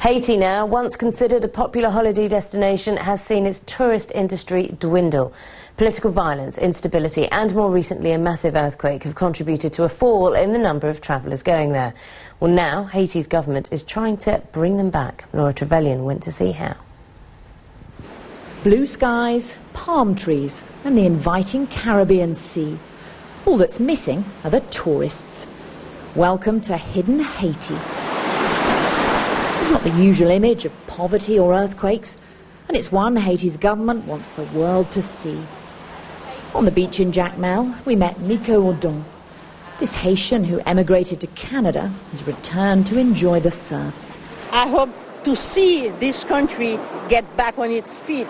Haiti now, once considered a popular holiday destination, has seen its tourist industry dwindle. Political violence, instability and more recently a massive earthquake have contributed to a fall in the number of travellers going there. Well, now Haiti's government is trying to bring them back. Laura Trevelyan went to see how. Blue skies, palm trees and the inviting Caribbean Sea. All that's missing are the tourists. Welcome to hidden Haiti. It's not the usual image of poverty or earthquakes, and it's one Haiti's government wants the world to see. On the beach in Jacmel, we met Nico Odon. This Haitian who emigrated to Canada has returned to enjoy the surf. I hope to see this country get back on its feet,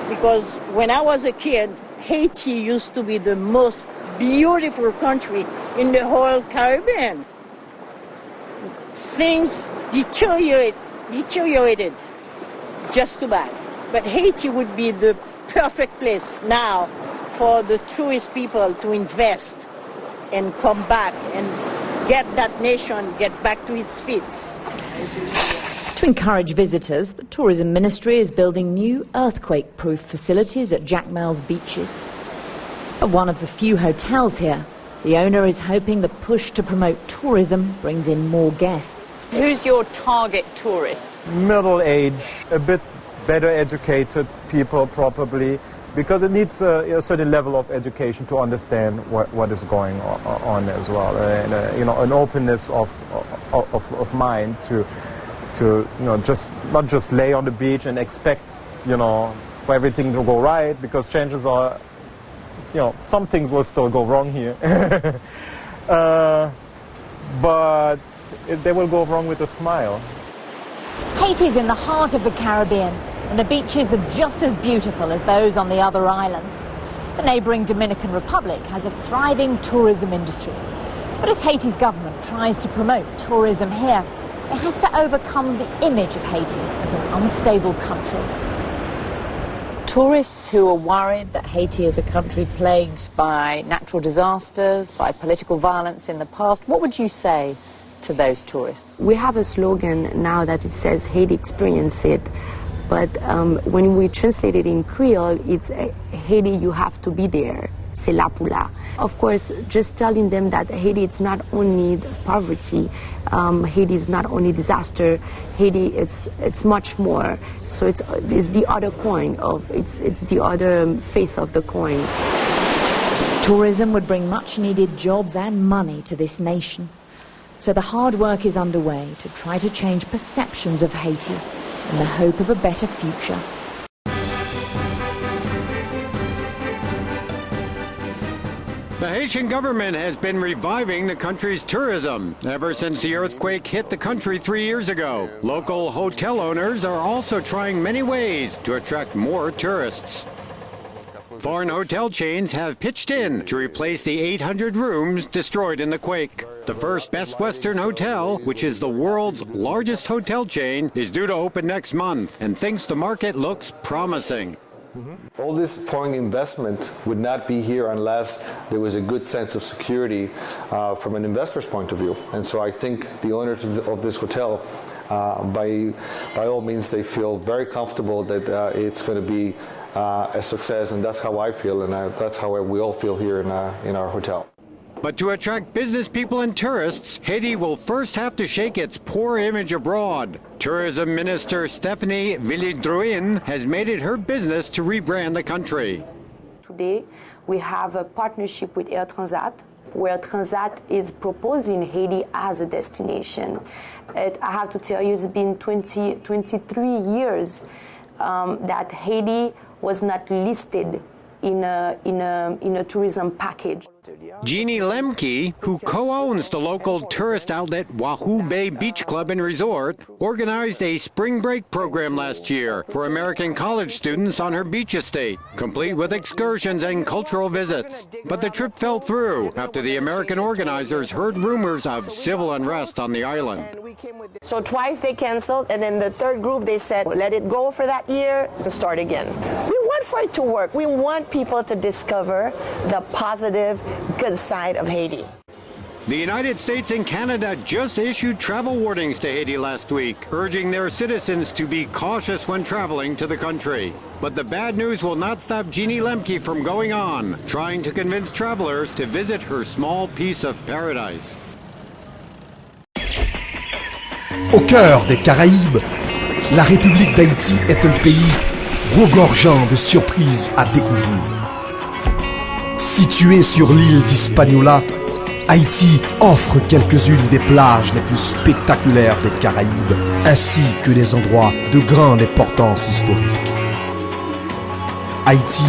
because when I was a kid, Haiti used to be the most beautiful country in the whole Caribbean. Things deteriorated just too bad. But Haiti would be the perfect place now for the tourist people to invest and come back and get that nation get back to its feet. To encourage visitors, the Tourism Ministry is building new earthquake-proof facilities at Jacmel's beaches. At one of the few hotels here, the owner is hoping the push to promote tourism brings in more guests. Who's your target tourist? Middle-aged, a bit better educated people probably, because it needs a certain level of education to understand what is going on as well, and an openness of mind to just not just lay on the beach and expect for everything to go right, because chances are some things will still go wrong here. But they will go wrong with a smile. Haiti's in the heart of the Caribbean, and the beaches are just as beautiful as those on the other islands. The neighbouring Dominican Republic has a thriving tourism industry. But as Haiti's government tries to promote tourism here, it has to overcome the image of Haiti as an unstable country. Tourists who are worried that Haiti is a country plagued by natural disasters, by political violence in the past, what would you say to those tourists? We have a slogan now that it says Haiti experience it, but when we translate it in Creole, it's Haiti, you have to be there. C'est là pour là. Of course, just telling them that Haiti it's not only poverty, Haiti is not only disaster, Haiti it's much more. So it's the other coin of it's the other face of the coin. Tourism would bring much needed jobs and money to this nation. So the hard work is underway to try to change perceptions of Haiti in the hope of a better future. The Haitian government has been reviving the country's tourism ever since the earthquake hit the country 3 years ago. Local hotel owners are also trying many ways to attract more tourists. Foreign hotel chains have pitched in to replace the 800 rooms destroyed in the quake. The first Best Western Hotel, which is the world's largest hotel chain, is due to open next month and thinks the market looks promising. All this foreign investment would not be here unless there was a good sense of security from an investor's point of view. And so I think the owners of this hotel, by all means, they feel very comfortable that it's going to be a success, and that's how I feel, and that's how we all feel here in our hotel. But to attract business people and tourists, Haiti will first have to shake its poor image abroad. Tourism Minister Stephanie Villidruin has made it her business to rebrand the country. Today, we have a partnership with Air Transat, where Transat is proposing Haiti as a destination. I have to tell you, it's been 23 years that Haiti was not listed in a tourism package. Jeannie Lemke, who co-owns the local tourist outlet Wahoo Bay Beach Club and Resort, organized a spring break program last year for American college students on her beach estate, complete with excursions and cultural visits. But the trip fell through after the American organizers heard rumors of civil unrest on the island. So twice they canceled, and in the third group they said, let it go for that year and start again. We want for it to work. We want people to discover the positive, good side of Haiti. The United States and Canada just issued travel warnings to Haiti last week, urging their citizens to be cautious when traveling to the country. But the bad news will not stop Jeannie Lemke from going on, trying to convince travelers to visit her small piece of paradise. Au cœur des Caraïbes, la République d'Haïti est un pays regorgeant de surprises à découvrir. Située sur l'île d'Hispaniola, Haïti offre quelques-unes des plages les plus spectaculaires des Caraïbes, ainsi que des endroits de grande importance historique. Haïti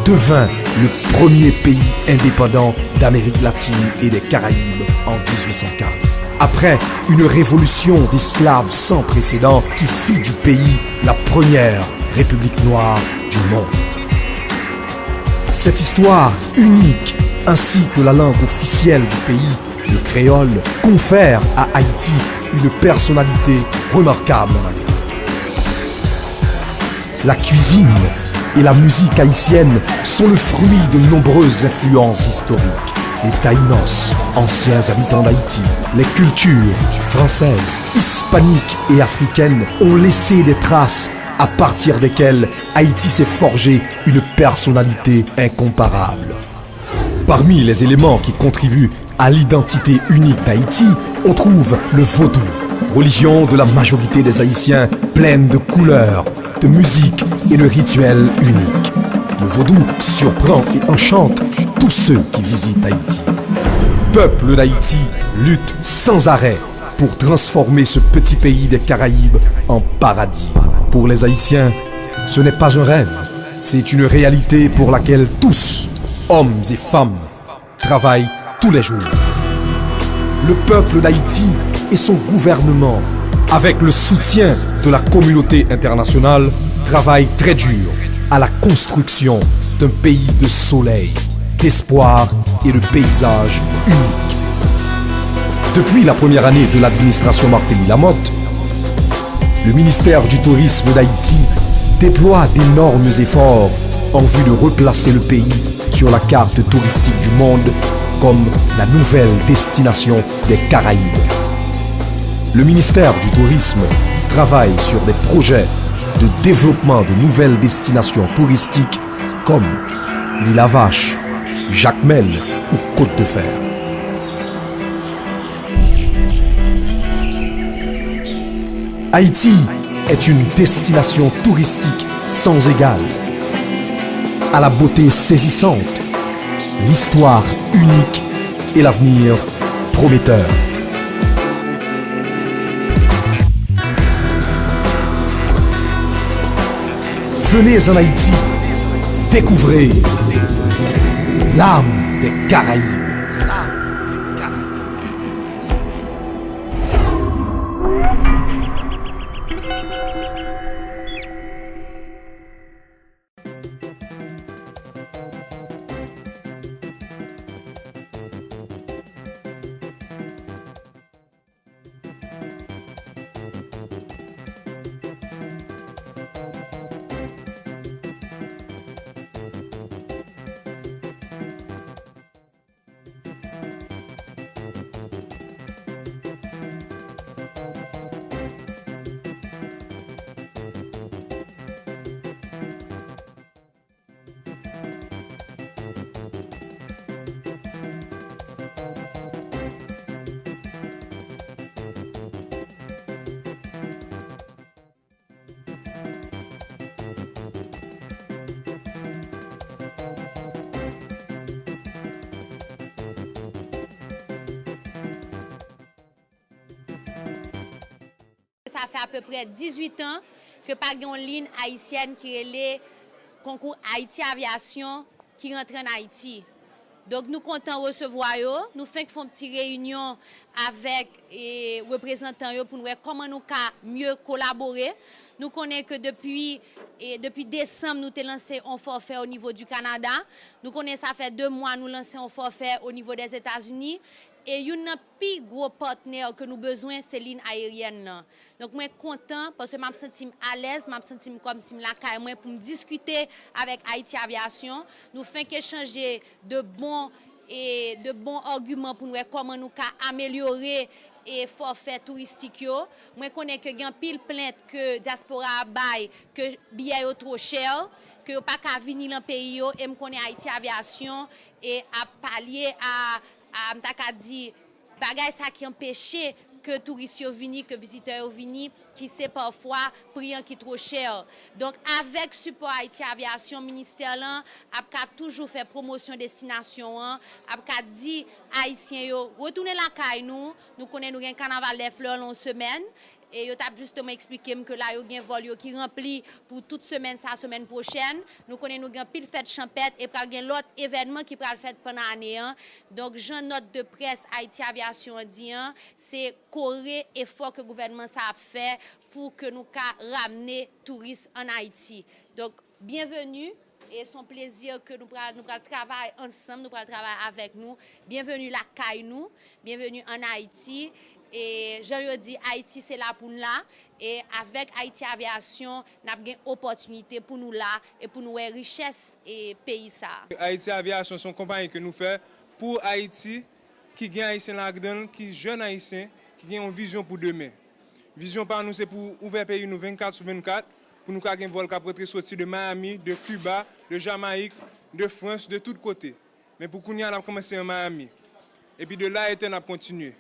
devint le premier pays indépendant d'Amérique latine et des Caraïbes en 1804. Après une révolution d'esclaves sans précédent qui fit du pays la première république noire du monde. Cette histoire unique, ainsi que la langue officielle du pays, le créole, confère à Haïti une personnalité remarquable en Amérique. La cuisine et la musique haïtienne sont le fruit de nombreuses influences historiques. Les Taïnos, anciens habitants d'Haïti, les cultures françaises, hispaniques et africaines ont laissé des traces à partir desquelles Haïti s'est forgé une personnalité incomparable. Parmi les éléments qui contribuent à l'identité unique d'Haïti, on trouve le vaudou, religion de la majorité des Haïtiens, pleine de couleurs, de musique et de rituels uniques. Le vaudou surprend et enchante tous ceux qui visitent Haïti. Peuple d'Haïti lutte sans arrêt pour transformer ce petit pays des Caraïbes en paradis. Pour les Haïtiens, ce n'est pas un rêve, c'est une réalité pour laquelle tous, hommes et femmes, travaillent tous les jours. Le peuple d'Haïti et son gouvernement, avec le soutien de la communauté internationale, travaillent très dur à la construction d'un pays de soleil, d'espoir et de paysages uniques. Depuis la première année de l'administration Martelly-Lamotte, le ministère du Tourisme d'Haïti déploie d'énormes efforts en vue de replacer le pays sur la carte touristique du monde comme la nouvelle destination des Caraïbes. Le ministère du Tourisme travaille sur des projets de développement de nouvelles destinations touristiques comme l'île à Vache, Jacmel ou Côte-de-Fer. Haïti est une destination touristique sans égale, à la beauté saisissante, l'histoire unique et l'avenir prometteur. Venez en Haïti, découvrez l'âme des Caraïbes. Ça fait à peu près 18 ans que pas une ligne haïtienne qui est le concours Haïti Aviation qui rentre en Haïti. Donc nous comptons recevoir eux, nous faisons une petite réunion avec les représentants pour nous voir comment nous pouvons mieux collaborer. Nous connaissons que depuis décembre, nous avons lancé un forfait au niveau du Canada. Nous connaissons ça fait 2 mois, nous lançons un forfait au niveau des États-Unis. Et un plus gros partenaire que nous avons besoin, c'est ligne aérienne. Donc, je suis content parce que je me sens à l'aise, je me sens comme si je suis pour discuter avec Haïti Aviation. Nous faisons échanger de bons et de bons arguments pour nous comment nous améliorer et forfait touristique yo. Moi connais que gen pile plainte que diaspora bail que billet yo trop cher, que yo pas ka venir dans pays yo et me connais Haïti Aviation et à pallier à m'ta ka dit bagay ça qui empêcher que touristes vini, que visiteurs vini, qui c'est parfois prix qui trop cher. Donc avec support Haïti Aviation, ministère là a toujours fait promotion destination, a dit haïtiens yo retourner la caille nous connaissons un carnaval des fleurs en semaine. Et yo t'a justement expliqué que là yo gen vol yo qui rempli pour toute semaine sa semaine prochaine. Nous connaissons gen pile fête champêtre et pral gen l'autre événement qui pral fait pendant l'année. Donc j'en note de presse Haïti Aviation dit c'est coré effort que le gouvernement ça a fait pour que nous ka ramener touristes en Haïti. Donc bienvenue. Et son plaisir que nous pral travailler ensemble, nous pral travailler avec nous. Bienvenue la caille nous, bienvenue en Haïti. Et je dis Haïti c'est là pour nous là et avec Haïti Aviation nous avons une opportunité pour nous là et pour nous richesse et pays ça. Haïti Aviation sont compagnie que nous fait pour Haïti qui gagne haïtien là-dedans, qui jeune haïtien qui gagne une vision pour demain. Vision par nous c'est pour ouvrir pays nous 24/24 pour nous avoir un vol qui sortir de Miami, de Cuba, de Jamaïque, de France, de tous côtés. Mais pour qu'on y a commencé en Miami et puis de là on a continué.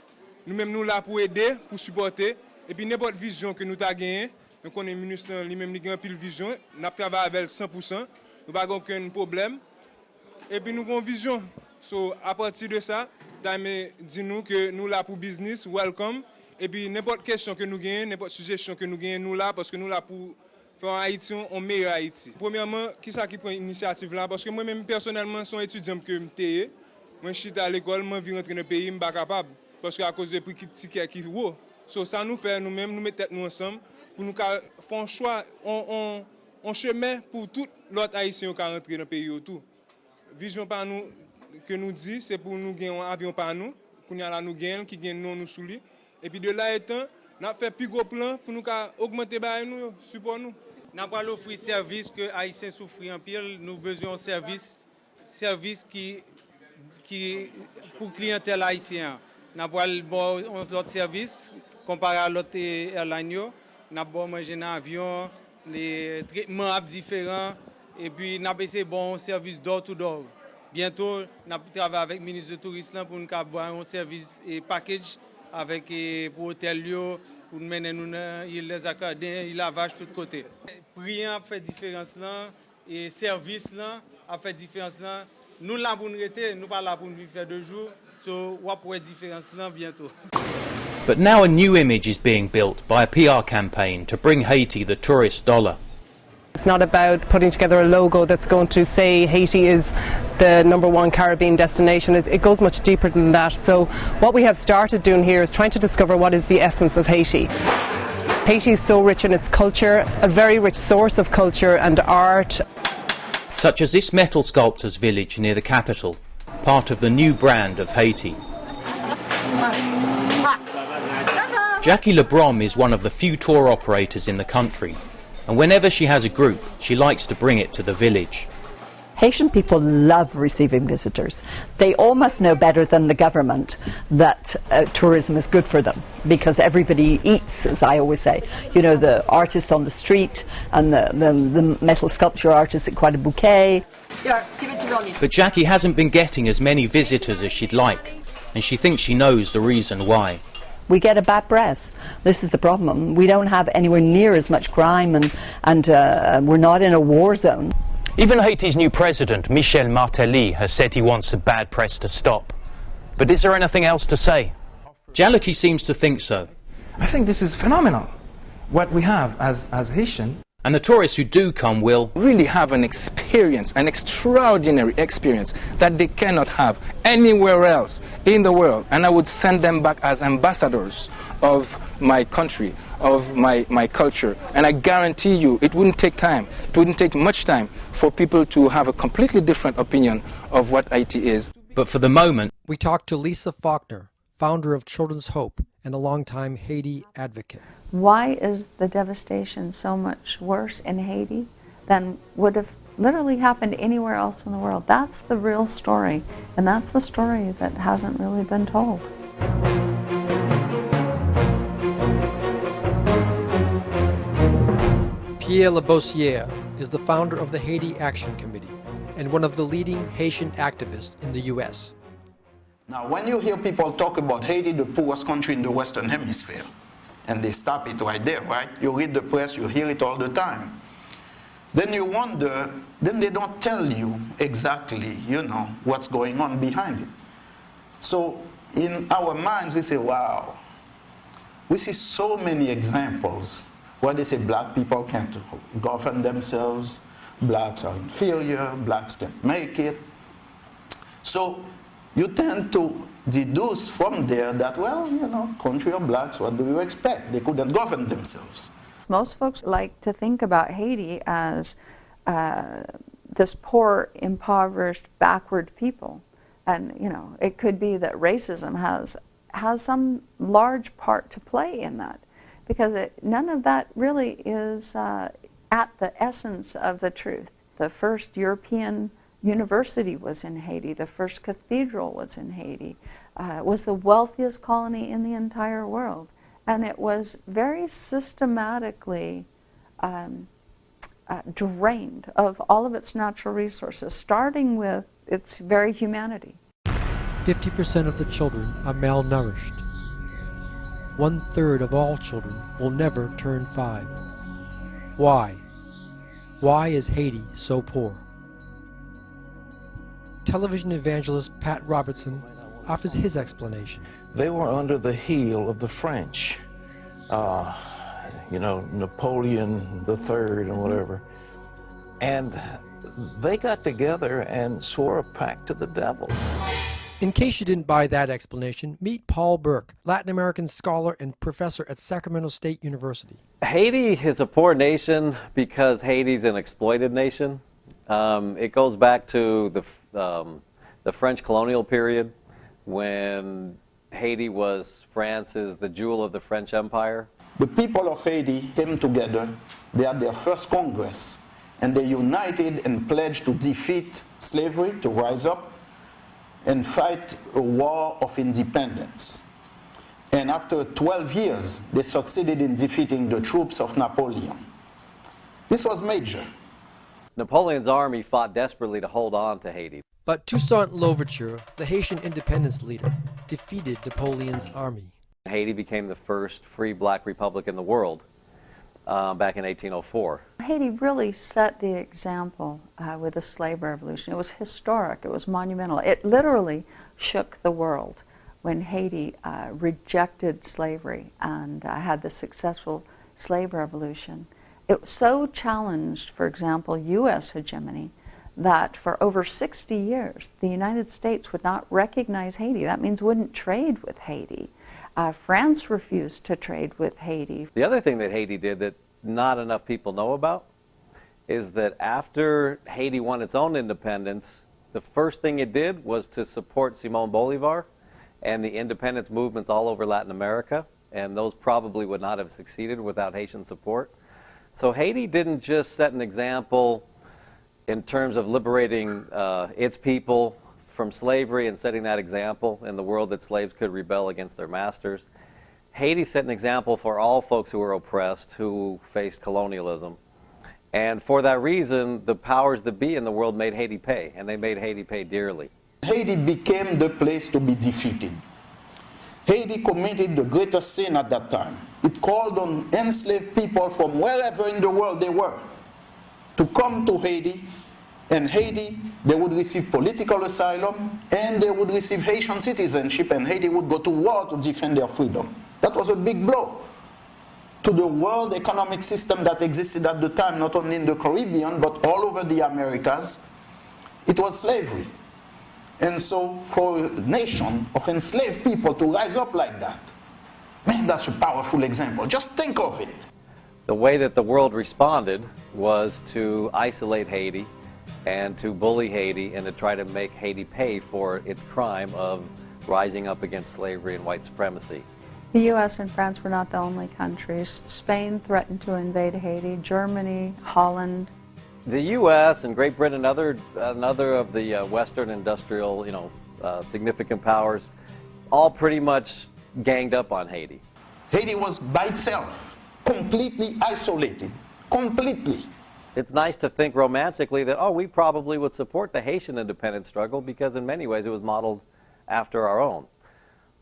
Nous-mêmes, nous là pour aider, pour supporter. Et puis, n'importe vision que nous avons gagnée, donc on est ministre lui-même, il a une pile vision, nous travaillons avec 100%, nous n'avons aucun problème. Et puis, nous avons une vision. So, à partir de ça, dis-nous que nous là pour business, welcome. Et puis, n'importe question que nous gagnons, n'importe suggestion que nous gagnons, nous là, parce que nous là pour faire Haïti, on meilleur Haïti. Premièrement, qui ça qui prend l'initiative là? Parce que moi-même, personnellement, je suis étudiant que je suis. Moi, je suis à l'école, je vis rentrer dans le pays, je ne suis pas capable. Parce qu'à cause des prix qui haut. So, ça nous fait nous-mêmes, nous mettons nous ensemble pour nous faire un choix, on chemin pour tout l'autre haïtien qui rentre dans le pays autour. Vision par nous que nous dit, c'est pour nous gagner un avion par nous, pour nous gagner, qui gagne nous sous lui. Et puis de là étant, nous avons fait plus gros plan pour nous augmenter nous, support nous. Nous avons offert service que les haïtiens souffrent en pile, nous avons besoin de service qui pour clientèle haïtienne. Nous avons l'autre service comparé à l'autre airline. Nous avons mangé dans l'avion, les traitements différents et puis nous avons essayé bon service door-to-door. Bientôt, nous travaillons avec le ministre du Tourisme pour nous avoir un service et package avec pour l'hôtel, pour nous mener les Acadiens, les lavages de tous côtés. Rien a fait différence là et service là a fait différence là. Nous là pour nous rester, nous pas là pour nous faire 2 jours. So, what will difference now bientôt. But now a new image is being built by a PR campaign to bring Haiti the tourist dollar. It's not about putting together a logo that's going to say Haiti is the #1 Caribbean destination. It goes much deeper than that. So what we have started doing here is trying to discover what is the essence of Haiti. Haiti is so rich in its culture, a very rich source of culture and art. Such as this metal sculptor's village near the capital, part of the new brand of Haiti. Jackie Lebrom is one of the few tour operators in the country, and whenever she has a group, she likes to bring it to the village. Haitian people love receiving visitors. They almost know better than the government that tourism is good for them, because everybody eats, as I always say. You know, the artists on the street and the metal sculpture artists at Quite a Bouquet. But Jackie hasn't been getting as many visitors as she'd like, and she thinks she knows the reason why. We get a bad press. This is the problem. We don't have anywhere near as much crime and we're not in a war zone. Even Haiti's new president, Michel Martelly, has said he wants the bad press to stop. But is there anything else to say? Jaliki seems to think so. I think this is phenomenal, what we have as Haitian. And the tourists who do come will really have an experience, an extraordinary experience that they cannot have anywhere else in the world. And I would send them back as ambassadors of my country, of my culture. And I guarantee you it wouldn't take time, it wouldn't take much time for people to have a completely different opinion of what Haiti is. But for the moment, we talked to Lisa Faulkner, founder of Children's Hope and a longtime Haiti advocate. Why is the devastation so much worse in Haiti than would have literally happened anywhere else in the world. That's the real story, and that's the story that hasn't really been told. Pierre Labossière is the founder of the Haiti Action Committee and one of the leading Haitian activists in the U.S. Now, when you hear people talk about Haiti, the poorest country in the Western Hemisphere, and they stop it right there, right? You read the press, you hear it all the time. Then you wonder, then they don't tell you exactly, you know, what's going on behind it. So in our minds, we say, wow. We see so many examples where they say black people can't govern themselves, blacks are inferior, blacks can't make it. So you tend to deduce from there that, well, you know, country of blacks, what do you expect? They couldn't govern themselves. Most folks like to think about Haiti as this poor, impoverished, backward people. And, you know, it could be that racism has some large part to play in that, because none of that really is at the essence of the truth. The first European university was in Haiti. The first cathedral was in Haiti. It was the wealthiest colony in the entire world. And it was very systematically drained of all of its natural resources, starting with its very humanity. 50% of the children are malnourished. 1/3 of all children will never turn 5. Why? Why is Haiti so poor? Television evangelist Pat Robertson offers his explanation. They were under the heel of the French. You know, Napoleon III and whatever. And they got together and swore a pact to the devil. In case you didn't buy that explanation, meet Paul Burke, Latin American scholar and professor at Sacramento State University. Haiti is a poor nation because Haiti's an exploited nation. It goes back to the French colonial period, when Haiti was France's, the jewel of the French Empire. The people of Haiti came together. They had their first Congress, and they united and pledged to defeat slavery, to rise up and fight a war of independence. And after 12 years, they succeeded in defeating the troops of Napoleon. This was major. Napoleon's army fought desperately to hold on to Haiti. But Toussaint Louverture, the Haitian independence leader, defeated Napoleon's army. Haiti became the first free black republic in the world back in 1804. Haiti really set the example with the slave revolution. It was historic, it was monumental. It literally shook the world when Haiti rejected slavery and had the successful slave revolution. It was so challenged, for example, U.S. hegemony, that for over 60 years, the United States would not recognize Haiti. That means wouldn't trade with Haiti. France refused to trade with Haiti. The other thing that Haiti did that not enough people know about is that after Haiti won its own independence, the first thing it did was to support Simon Bolivar and the independence movements all over Latin America, and those probably would not have succeeded without Haitian support. So Haiti didn't just set an example in terms of liberating its people from slavery and setting that example in the world that slaves could rebel against their masters. Haiti set an example for all folks who were oppressed, who faced colonialism. And for that reason, the powers that be in the world made Haiti pay, and they made Haiti pay dearly. Haiti became the place to be defeated. Haiti committed the greatest sin at that time. It called on enslaved people from wherever in the world they were to come to Haiti, and Haiti, they would receive political asylum, and they would receive Haitian citizenship, and Haiti would go to war to defend their freedom. That was a big blow to the world economic system that existed at the time, not only in the Caribbean, but all over the Americas. It was slavery. And so for a nation of enslaved people to rise up like that, man, that's a powerful example. Just think of it. The way that the world responded was to isolate Haiti and to bully Haiti and to try to make Haiti pay for its crime of rising up against slavery and white supremacy. The U.S. and France were not the only countries. Spain threatened to invade Haiti, Germany, Holland. The U.S. and Great Britain and another of the Western industrial, significant powers, all pretty much ganged up on Haiti. Haiti was by itself, completely isolated, completely. It's nice to think romantically that, oh, we probably would support the Haitian independence struggle because in many ways it was modeled after our own.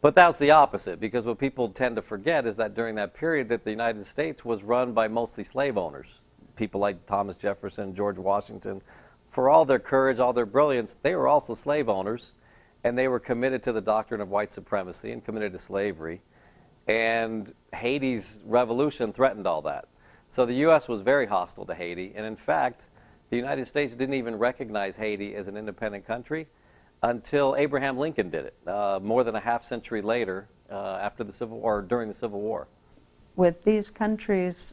But that's the opposite, because what people tend to forget is that during that period that the United States was run by mostly slave owners. People like Thomas Jefferson, George Washington, for all their courage, all their brilliance, they were also slave owners, and they were committed to the doctrine of white supremacy and committed to slavery. And Haiti's revolution threatened all that. So the U.S. was very hostile to Haiti, and in fact, the United States didn't even recognize Haiti as an independent country until Abraham Lincoln did it, more than a half century later, after the Civil War, during the Civil War. With these countries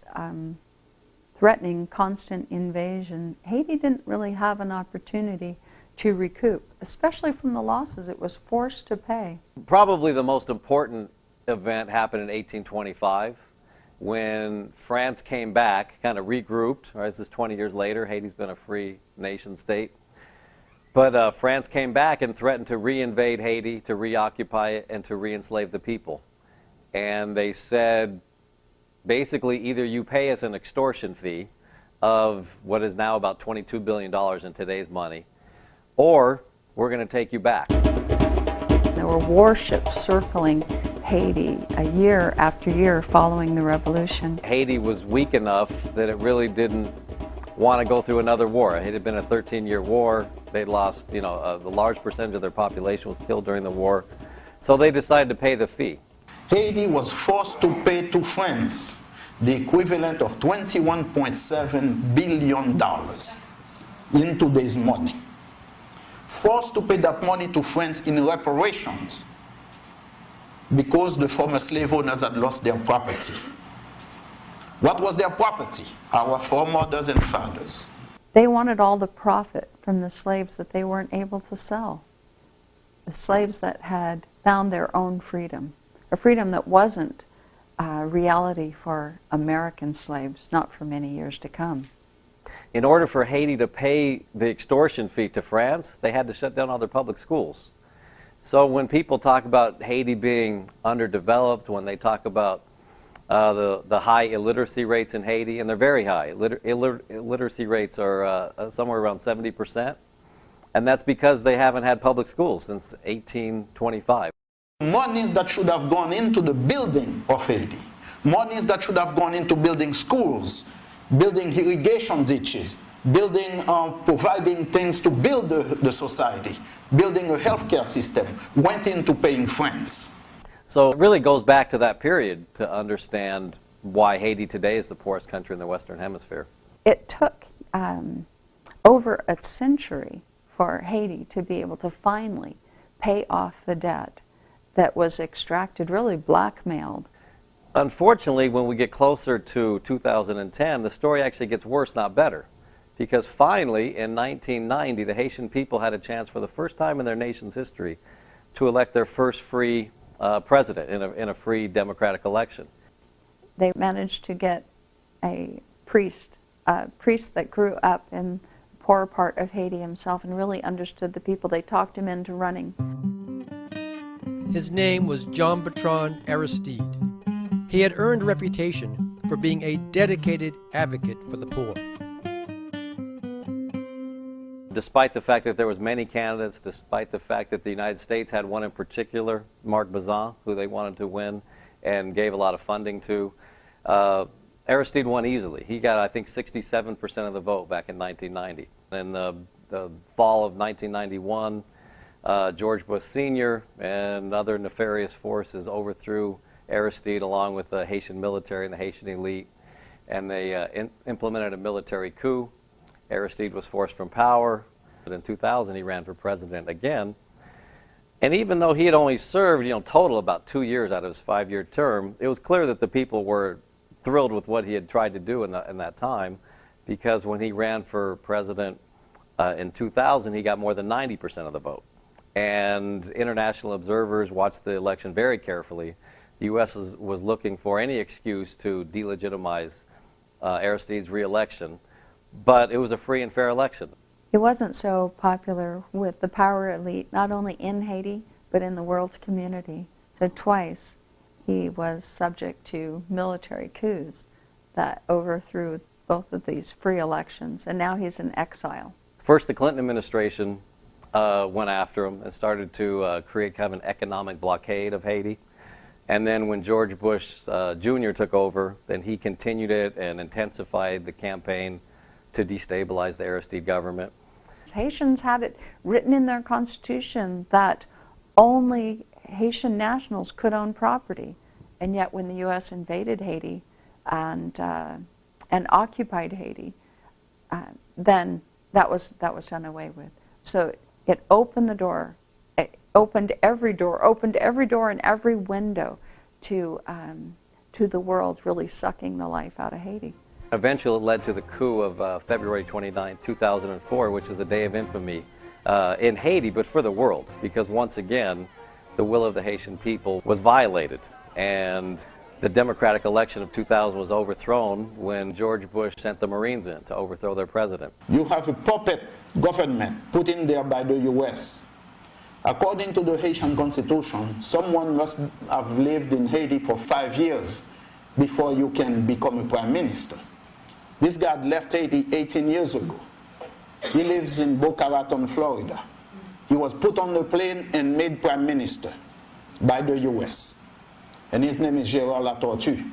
threatening constant invasion, Haiti didn't really have an opportunity to recoup, especially from the losses it was forced to pay. Probably the most important event happened in 1825 when France came back, kind of regrouped. Right, this is 20 years later. Haiti's been a free nation state. But France came back and threatened to reinvade Haiti, to reoccupy it, and to re-enslave the people. And they said, basically, either you pay us an extortion fee of what is now about $22 billion in today's money, or we're going to take you back. There were warships circling Haiti a year after year following the revolution. Haiti was weak enough that it really didn't want to go through another war. It had been a 13-year war. They'd lost, the large percentage of their population was killed during the war. So they decided to pay the fee. Haiti was forced to pay to France the equivalent of $21.7 billion in today's money. Forced to pay that money to France in reparations because the former slave owners had lost their property. What was their property? Our foremothers and fathers. They wanted all the profit from the slaves that they weren't able to sell. The slaves that had found their own freedom, a freedom that wasn't reality for American slaves, not for many years to come. In order for Haiti to pay the extortion fee to France, they had to shut down all their public schools. So when people talk about Haiti being underdeveloped, when they talk about the high illiteracy rates in Haiti, and they're very high. Illiteracy rates are somewhere around 70%, and that's because they haven't had public schools since 1825. Monies that should have gone into the building of Haiti, monies that should have gone into building schools, building irrigation ditches, building, providing things to build the society, building a healthcare system, went into paying France. So it really goes back to that period to understand why Haiti today is the poorest country in the Western Hemisphere. It took over a century for Haiti to be able to finally pay off the debt that was extracted, really blackmailed. Unfortunately, when we get closer to 2010, the story actually gets worse, not better. Because finally, in 1990, the Haitian people had a chance for the first time in their nation's history to elect their first free president in a free democratic election. They managed to get a priest that grew up in the poorer part of Haiti himself and really understood the people. They talked him into running. His name was Jean-Bertrand Aristide. He had earned a reputation for being a dedicated advocate for the poor. Despite the fact that there was many candidates, despite the fact that the United States had one in particular, Marc Bazin, who they wanted to win and gave a lot of funding to, Aristide won easily. He got, I think, 67% of the vote back in 1990. In the fall of 1991, George Bush Sr. and other nefarious forces overthrew Aristide along with the Haitian military and the Haitian elite, and they implemented a military coup. Aristide was forced from power. But in 2000, he ran for president again. And even though he had only served, total about 2 years out of his 5-year term, it was clear that the people were thrilled with what he had tried to do in that time, because when he ran for president in 2000, he got more than 90% of the vote. And international observers watched the election very carefully. The U.S. was looking for any excuse to delegitimize Aristide's re-election. but it was a free and fair election. He wasn't so popular with the power elite, not only in Haiti, but in the world community. So twice he was subject to military coups that overthrew both of these free elections, and now he's in exile. First, the Clinton administration went after him and started to create kind of an economic blockade of Haiti. And then when George Bush Jr. took over, then he continued it and intensified the campaign to destabilize the Aristide government. Haitians had it written in their constitution that only Haitian nationals could own property. And yet when the U.S. invaded Haiti and occupied Haiti, then that was done away with. So it opened the door. It opened every door and every window to the world, really sucking the life out of Haiti. Eventually it led to the coup of February 29, 2004, which was a day of infamy in Haiti, but for the world, because once again, the will of the Haitian people was violated. And the democratic election of 2000 was overthrown when George Bush sent the Marines in to overthrow their president. You have a puppet government put in there by the U.S. According to the Haitian Constitution, someone must have lived in Haiti for 5 years before you can become a prime minister. This guy left Haiti 18 years ago. He lives in Boca Raton, Florida. He was put on the plane and made prime minister by the U.S. And his name is Gérard Latortue.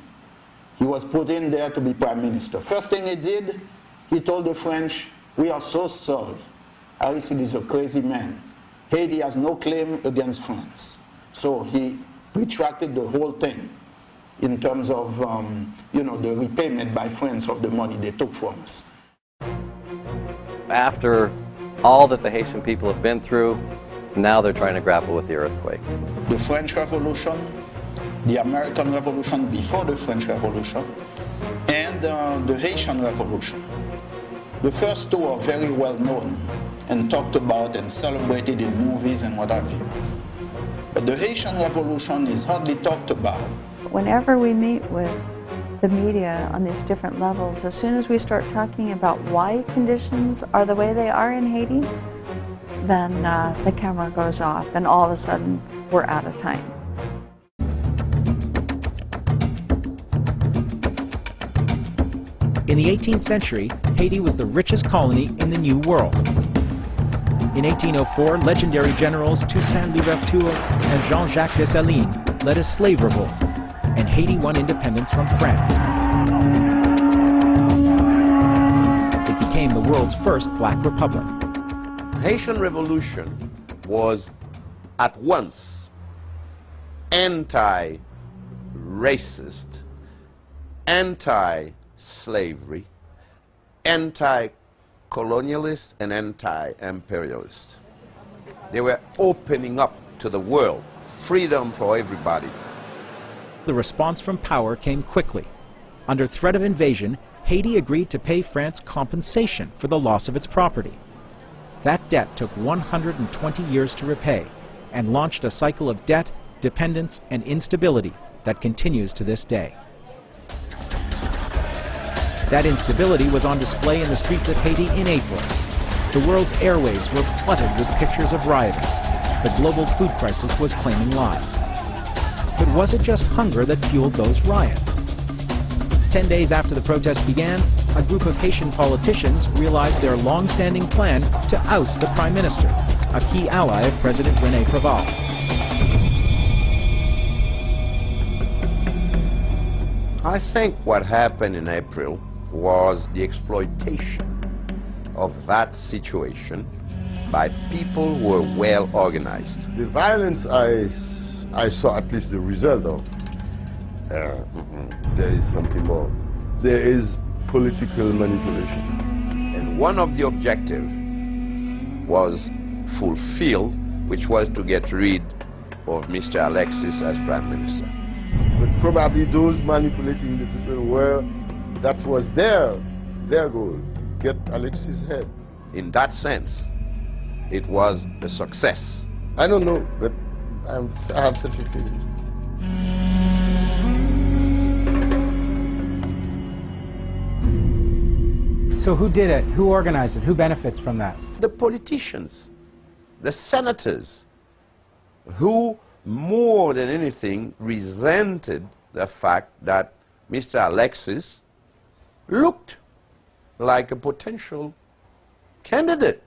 He was put in there to be prime minister. First thing he did, he told the French, "We are so sorry. Aristide is a crazy man. Haiti has no claim against France." So he retracted the whole thing in terms of, the repayment by France of the money they took from us. After all that the Haitian people have been through, now they're trying to grapple with the earthquake. The French Revolution, the American Revolution before the French Revolution, and the Haitian Revolution. The first two are very well known and talked about and celebrated in movies and what have you. But the Haitian Revolution is hardly talked about. Whenever we meet with the media on these different levels, as soon as we start talking about why conditions are the way they are in Haiti, then the camera goes off and all of a sudden we're out of time. In the 18th century, Haiti was the richest colony in the New World. In 1804, legendary generals Toussaint Louverture and Jean-Jacques Dessalines led a slave revolt, and Haiti won independence from France. It became the world's first black republic. The Haitian Revolution was at once anti-racist, anti-slavery, anti-colonialist, and anti-imperialist. They were opening up to the world, freedom for everybody. The response from power came quickly. Under threat of invasion, Haiti agreed to pay France compensation for the loss of its property. That debt took 120 years to repay and launched a cycle of debt, dependence, and instability that continues to this day. That instability was on display in the streets of Haiti in April. The world's airwaves were flooded with pictures of rioting. The global food crisis was claiming lives. But was it just hunger that fueled those riots? 10 days after the protests began, a group of Haitian politicians realized their long-standing plan to oust the prime minister, a key ally of President René Préval. I think what happened in April was the exploitation of that situation by people who were well organized. The violence I saw at least the result of. There is something more. There is political manipulation. And one of the objectives was fulfilled, which was to get rid of Mr. Alexis as Prime Minister. But probably those manipulating the people were, that was their goal, get Alexis' head. In that sense, it was a success. I don't know, but I have such a feeling. So So who did it? Who organized it? Who benefits from that? The politicians, the senators, who more than anything resented the fact that Mr. Alexis looked like a potential candidate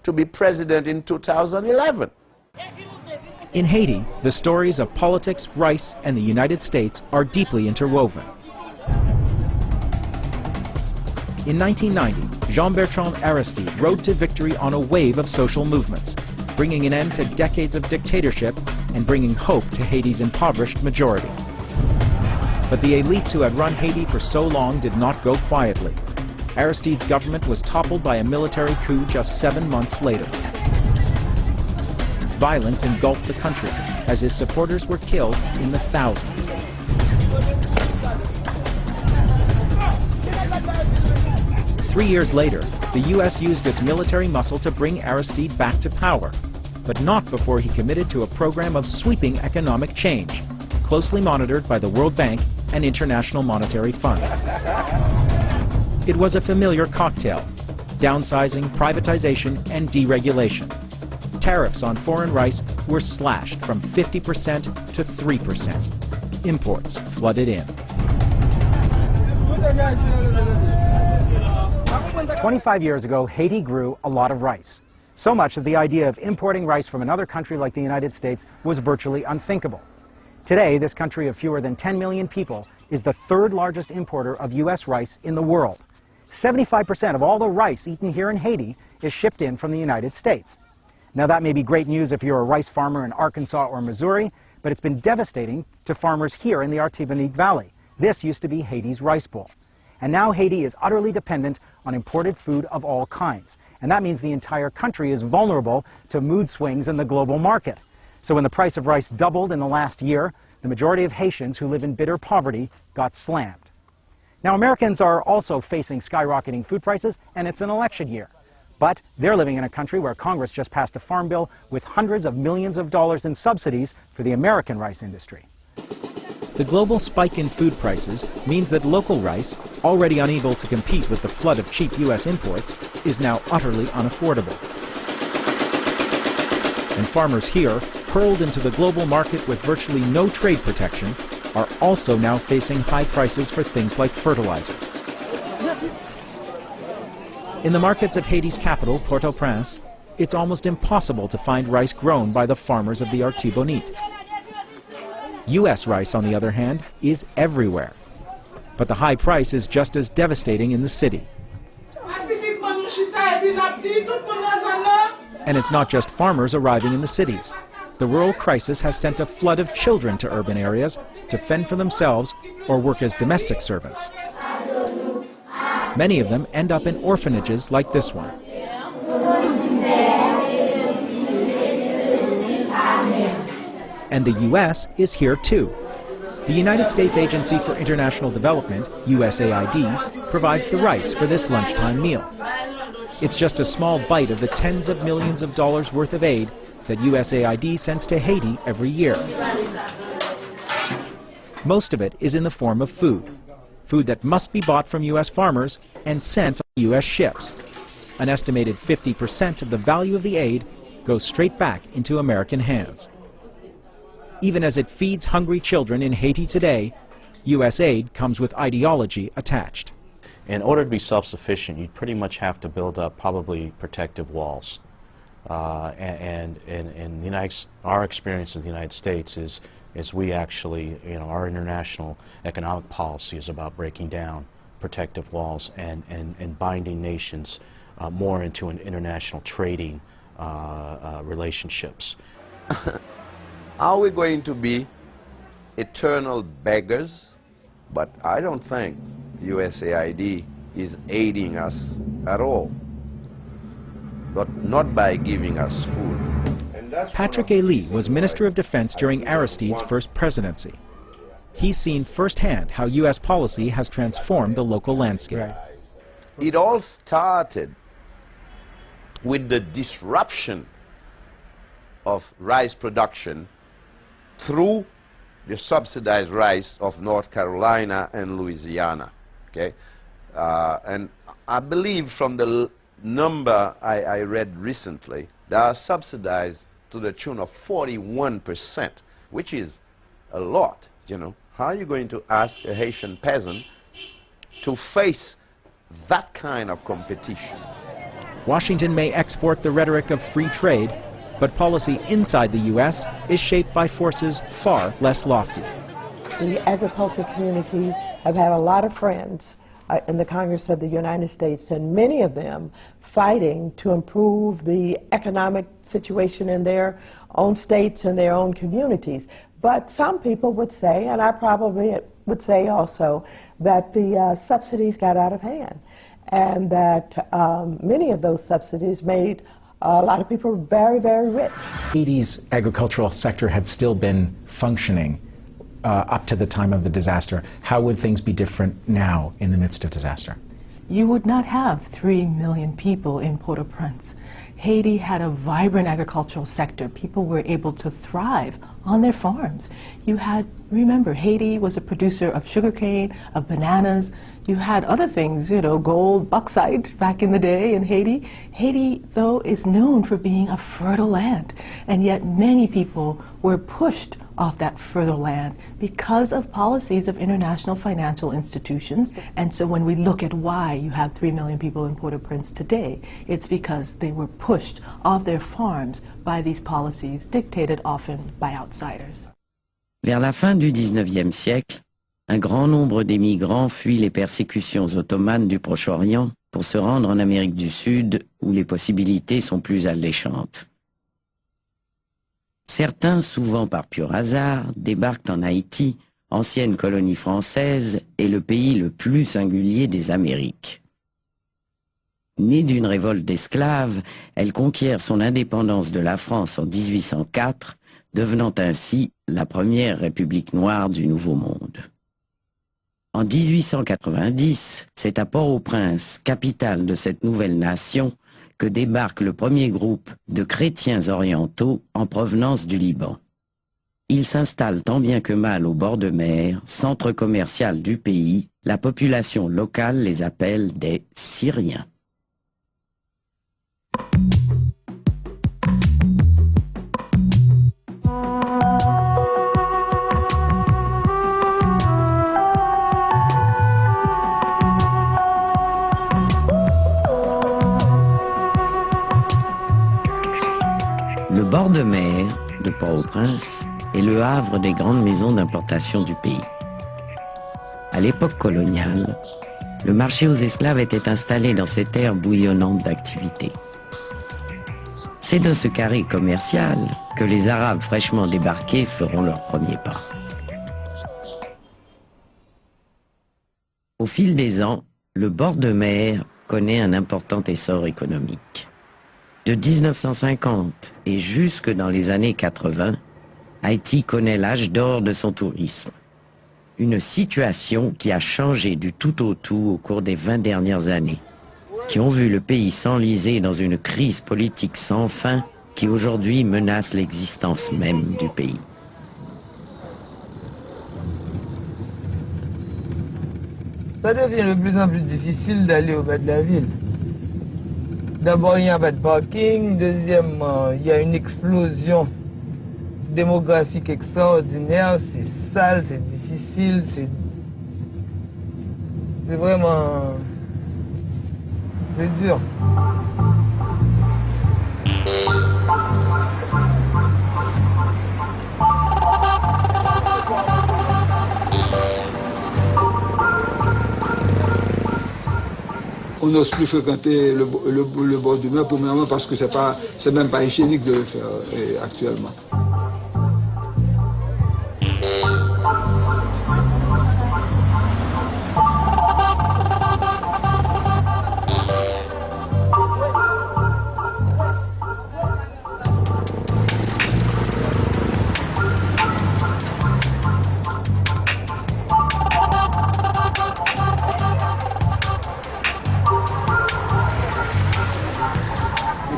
to be president in 2011. In Haiti, the stories of politics, rice, and the United States are deeply interwoven. In 1990, Jean-Bertrand Aristide rode to victory on a wave of social movements, bringing an end to decades of dictatorship and bringing hope to Haiti's impoverished majority. But the elites who had run Haiti for so long did not go quietly. Aristide's government was toppled by a military coup just 7 months later. Violence engulfed the country as his supporters were killed in the thousands. Three years later, the U.S. used its military muscle to bring Aristide back to power, but not before he committed to a program of sweeping economic change, closely monitored by the World Bank and International Monetary Fund. It was a familiar cocktail: downsizing, privatization, and deregulation. Tariffs on foreign rice were slashed from 50% to 3%. Imports flooded in. 25 years ago, Haiti grew a lot of rice. So much that the idea of importing rice from another country like the United States was virtually unthinkable. Today, this country of fewer than 10 million people is the third largest importer of U.S. rice in the world. 75% of all the rice eaten here in Haiti is shipped in from the United States. Now, that may be great news if you're a rice farmer in Arkansas or Missouri, but it's been devastating to farmers here in the Artibonite Valley. This used to be Haiti's rice bowl. And now Haiti is utterly dependent on imported food of all kinds. And that means the entire country is vulnerable to mood swings in the global market. So when the price of rice doubled in the last year, the majority of Haitians who live in bitter poverty got slammed. Now, Americans are also facing skyrocketing food prices, and it's an election year. But they're living in a country where Congress just passed a farm bill with hundreds of millions of dollars in subsidies for the American rice industry. The global spike in food prices means that local rice, already unable to compete with the flood of cheap U.S. imports, is now utterly unaffordable. And farmers here, hurled into the global market with virtually no trade protection, are also now facing high prices for things like fertilizer. In the markets of Haiti's capital, Port-au-Prince, it's almost impossible to find rice grown by the farmers of the Artibonite. U.S. rice, on the other hand, is everywhere. But the high price is just as devastating in the city. And it's not just farmers arriving in the cities. The rural crisis has sent a flood of children to urban areas to fend for themselves or work as domestic servants. Many of them end up in orphanages like this one. And the U.S. is here too. The United States Agency for International Development, USAID, provides the rice for this lunchtime meal. It's just a small bite of the tens of millions of dollars worth of aid that USAID sends to Haiti every year. Most of it is in the form of food that must be bought from U.S. farmers and sent on U.S. ships. An estimated 50% of the value of the aid goes straight back into American hands. Even as it feeds hungry children in Haiti today, U.S. aid comes with ideology attached. In order to be self-sufficient, you'd pretty much have to build up probably protective walls. And our experience in the United States is we actually, our international economic policy is about breaking down protective walls and binding nations more into an international trading relationships. Are we going to be eternal beggars? But I don't think USAID is aiding us at all, but not by giving us food. Patrick Elie was Minister of Defense during Aristide's first presidency. He's seen firsthand how U.S. policy has transformed the local landscape. It all started with the disruption of rice production through the subsidized rice of North Carolina and Louisiana. Okay? And I believe from the number I read recently, they are subsidized to the tune of 41%, which is a lot, you know. How are you going to ask a Haitian peasant to face that kind of competition? Washington may export the rhetoric of free trade, but policy inside the U.S. is shaped by forces far less lofty. The agriculture community have had a lot of friends in the Congress of the United States, and many of them fighting to improve the economic situation in their own states and their own communities. But some people would say, and I probably would say also, that the subsidies got out of hand, and that many of those subsidies made a lot of people very, very rich. Haiti's agricultural sector had still been functioning up to the time of the disaster. How would things be different now in the midst of disaster? You would not have 3 million people in Port-au-Prince. Haiti had a vibrant agricultural sector. People were able to thrive on their farms. You had, remember, Haiti was a producer of sugarcane, of bananas. You had other things, you know, gold, bauxite back in the day in Haiti. Haiti, though, is known for being a fertile land, and yet many people were pushed off that fertile land because of policies of international financial institutions. And so when we look at why you have 3 million people in Port-au-Prince today, it's because they were pushed off their farms by these policies dictated often by outsiders. Vers la fin du XIXe siècle, un grand nombre d'émigrants fuient les persécutions ottomanes du Proche-Orient pour se rendre en Amérique du Sud où les possibilités sont plus alléchantes. Certains, souvent par pur hasard, débarquent en Haïti, ancienne colonie française et le pays le plus singulier des Amériques. Née d'une révolte d'esclaves, elle conquiert son indépendance de la France en 1804, devenant ainsi la première république noire du Nouveau Monde. En 1890, c'est à Port-au-Prince, capitale de cette nouvelle nation, que débarque le premier groupe de chrétiens orientaux en provenance du Liban. Ils s'installent tant bien que mal au bord de mer, centre commercial du pays. La population locale les appelle des Syriens. Le bord de mer de Port-au-Prince est le havre des grandes maisons d'importation du pays. À l'époque coloniale, le marché aux esclaves était installé dans cette aire bouillonnante d'activité. C'est dans ce carré commercial que les Arabes fraîchement débarqués feront leurs premiers pas. Au fil des ans, le bord de mer connaît un important essor économique. De 1950 et jusque dans les années 80, Haïti connaît l'âge d'or de son tourisme. Une situation qui a changé du tout au tout au cours des 20 dernières années, qui ont vu le pays s'enliser dans une crise politique sans fin qui aujourd'hui menace l'existence même du pays. Ça devient de plus en plus difficile d'aller au bas de la ville. D'abord, il n'y a pas de parking. Deuxièmement, il y a une explosion démographique extraordinaire. C'est sale, c'est difficile, c'est vraiment... c'est dur. On n'ose plus fréquenter le bord de mer, premièrement parce que c'est même pas hygiénique de le faire actuellement.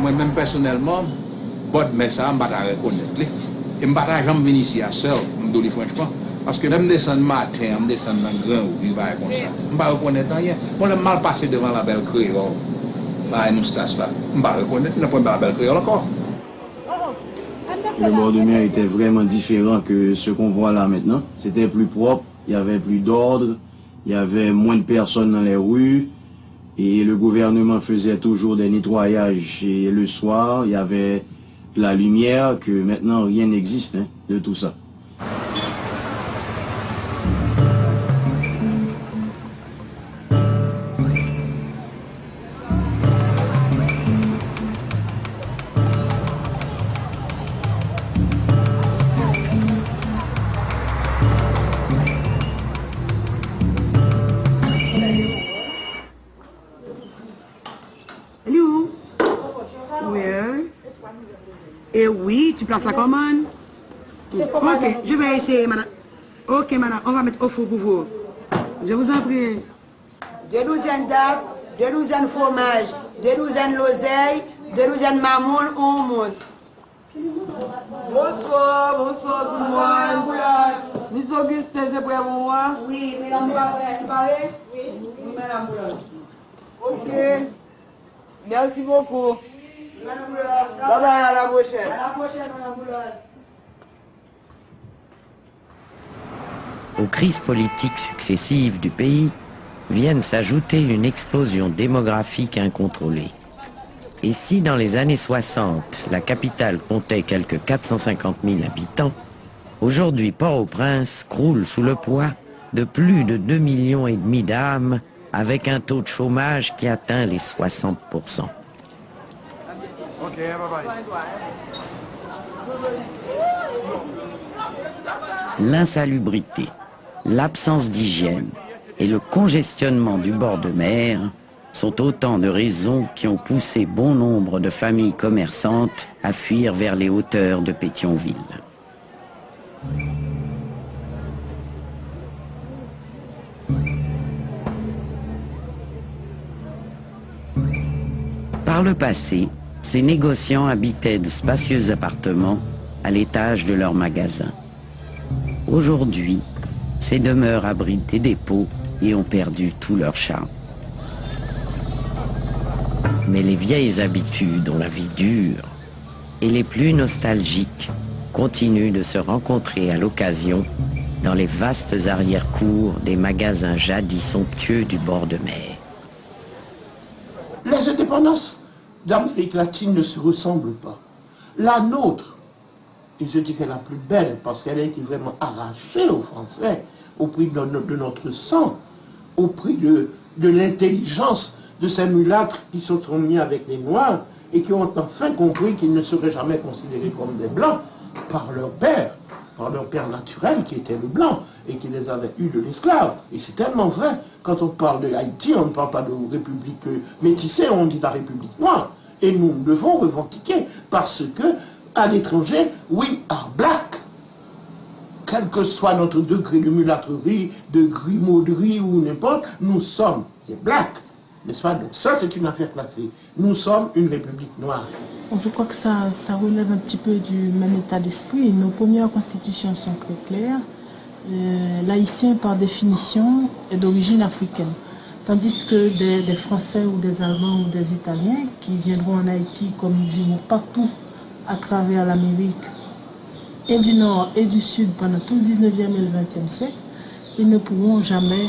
Moi-même personnellement, bord de mer ça, je ne vais pas reconnaître. Et je ne vais pas jamais venir ici à seul, je me dis franchement. Parce que même descendre matin, je descends dans le grand rue, comme ça. Je ne vais pas reconnaître rien. On a mal passé devant la belle créole. Là, nous stage là. Je ne vais pas reconnaître, je ne vais pas la belle créole encore. Le bord de mer était vraiment différent que ce qu'on voit là maintenant. C'était plus propre, il y avait plus d'ordre, il y avait moins de personnes dans les rues et le gouvernement faisait toujours des nettoyages. Et le soir, il y avait de la lumière, que maintenant rien n'existe de tout ça. Et oui, tu places la commande. Ok, je vais essayer, madame. Ok, madame, on va mettre au four pour vous. Je vous en prie. 2 douzaines d'arbres, 2 douzaines fromage, 2 douzaines l'oseille, 2 douzaines mamoule ou mousse. Bonsoir, bonsoir tout le monde. Miss Auguste, c'est prêt pour moi? Oui, madame Boulogne. Oui, madame Boulogne. Ok. Merci beaucoup. Bye bye, à la prochaine. À la prochaine, madame Boulogne. Aux crises politiques successives du pays viennent s'ajouter une explosion démographique incontrôlée. Et si dans les années 60, la capitale comptait quelques 450 000 habitants, aujourd'hui Port-au-Prince croule sous le poids de plus de 2,5 millions d'âmes avec un taux de chômage qui atteint les 60%. Ok, bye bye. L'insalubrité, l'absence d'hygiène et le congestionnement du bord de mer sont autant de raisons qui ont poussé bon nombre de familles commerçantes à fuir vers les hauteurs de Pétionville. Par le passé, ces négociants habitaient de spacieux appartements à l'étage de leurs magasins. Aujourd'hui, ces demeures abritent des dépôts et ont perdu tout leur charme. Mais les vieilles habitudes ont la vie dure et les plus nostalgiques continuent de se rencontrer à l'occasion dans les vastes arrière-cours des magasins jadis somptueux du bord de mer. Les indépendances d'Amérique latine ne se ressemblent pas. La nôtre, et je dirais la plus belle parce qu'elle a été vraiment arrachée aux Français au prix de notre sang, au prix de l'intelligence de ces mulâtres qui se sont mis avec les Noirs et qui ont enfin compris qu'ils ne seraient jamais considérés comme des Blancs par leur père naturel qui était le Blanc et qui les avait eus de l'esclave. Et c'est tellement vrai, quand on parle de Haïti, on ne parle pas de république métissée, on dit de la République noire. Et nous devons revendiquer parce que, à l'étranger, we are black. Quel que soit notre degré de mulâtrerie, de grimauderie ou n'importe, nous sommes des blacks. N'est-ce pas? Donc ça, c'est une affaire classée. Nous sommes une république noire. Je crois que ça relève un petit peu du même état d'esprit. Nos premières constitutions sont très claires. L'haïtien, par définition, est d'origine africaine. Tandis que des Français ou des Allemands ou des Italiens qui viendront en Haïti, comme ils iront partout à travers l'Amérique, et du Nord et du Sud pendant tout le 19e et le 20e siècle, ils ne pourront jamais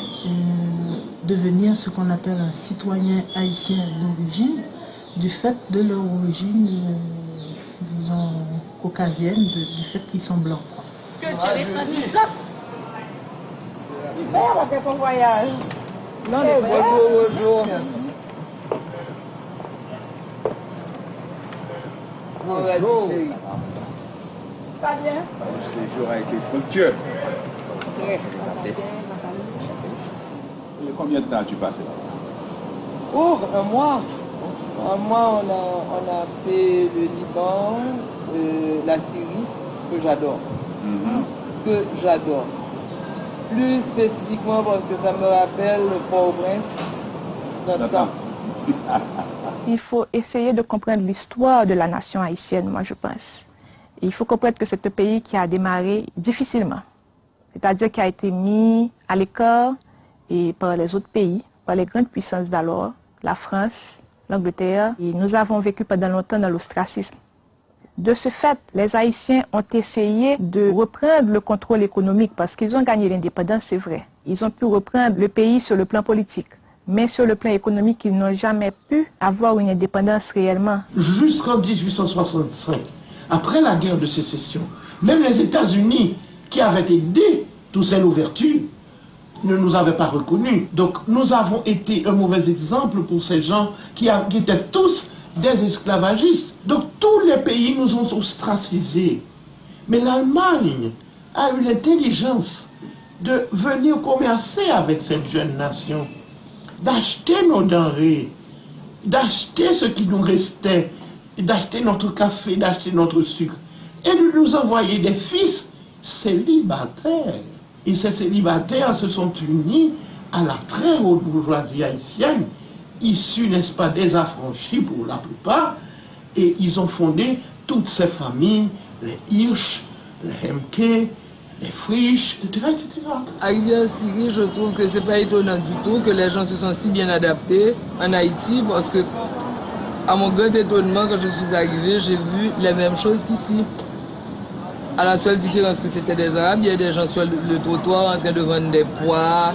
devenir ce qu'on appelle un citoyen haïtien d'origine, du fait de leur origine, disons, caucasienne, du fait qu'ils sont blancs. Que tu es ça. On va faire ton voyage. Non, bonjour. Bonjour. Pas bien? Le séjour a été fructueux. Et combien de temps tu passes là? Oh, un mois. Un mois, on a fait le Liban, la Syrie, que j'adore. Que j'adore. Plus spécifiquement parce que ça me rappelle Port-au-Prince. Il faut essayer de comprendre l'histoire de la nation haïtienne, moi je pense. Il faut comprendre que c'est un pays qui a démarré difficilement. c'est-à-dire qui a été mis à l'écart et par les autres pays, par les grandes puissances d'alors, la France, l'Angleterre, et nous avons vécu pendant longtemps dans l'ostracisme. De ce fait, les Haïtiens ont essayé de reprendre le contrôle économique parce qu'ils ont gagné l'indépendance, c'est vrai. Ils ont pu reprendre le pays sur le plan politique. Mais sur le plan économique, ils n'ont jamais pu avoir une indépendance réellement. Jusqu'en 1865, après la guerre de sécession, même les États-Unis, qui avaient aidé Toussaint Louverture, ne nous avaient pas reconnus. Donc nous avons été un mauvais exemple pour ces gens qui étaient tous des esclavagistes. Donc tous les pays nous ont ostracisés. Mais l'Allemagne a eu l'intelligence de venir commercer avec cette jeune nation, d'acheter nos denrées, d'acheter ce qui nous restait, d'acheter notre café, d'acheter notre sucre, et de nous envoyer des fils célibataires. Et ces célibataires se sont unis à la très haute bourgeoisie haïtienne, issus, n'est-ce pas, des affranchis pour la plupart, et ils ont fondé toutes ces familles, les Hirsch, les Hemke, les Frisch, etc., etc. Arrivé en Syrie, je trouve que c'est pas étonnant du tout que les gens se sont si bien adaptés en Haïti, parce que, à mon grand étonnement, quand je suis arrivé, j'ai vu les mêmes choses qu'ici. À la seule différence que c'était des Arabes, il y a des gens sur le trottoir en train de vendre des pois,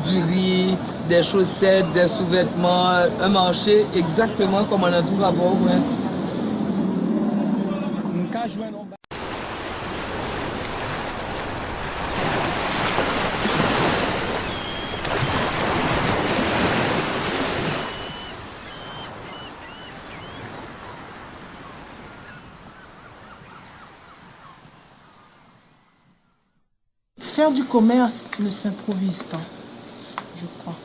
du riz, des chaussettes, des sous-vêtements, un marché exactement comme on en trouve à Port-au-Prince. Faire du commerce ne s'improvise pas, je crois.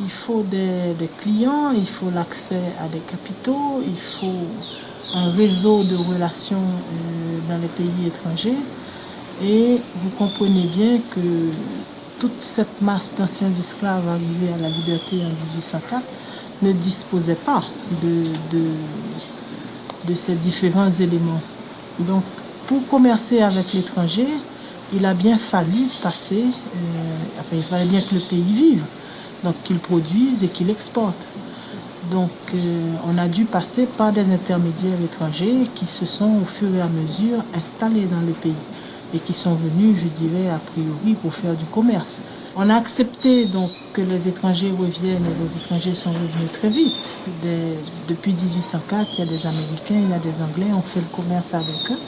Il faut des clients, il faut l'accès à des capitaux, il faut un réseau de relations dans les pays étrangers. Et vous comprenez bien que toute cette masse d'anciens esclaves arrivés à la liberté en 1804 ne disposait pas de ces différents éléments. Donc, pour commercer avec l'étranger, il a bien fallu passer, il fallait bien que le pays vive, donc qu'il produise et qu'il exporte. Donc on a dû passer par des intermédiaires étrangers qui se sont au fur et à mesure installés dans le pays et qui sont venus, je dirais, a priori pour faire du commerce. On a accepté donc que les étrangers reviennent et les étrangers sont revenus très vite. Depuis 1804, il y a des Américains, il y a des Anglais, on fait le commerce avec eux,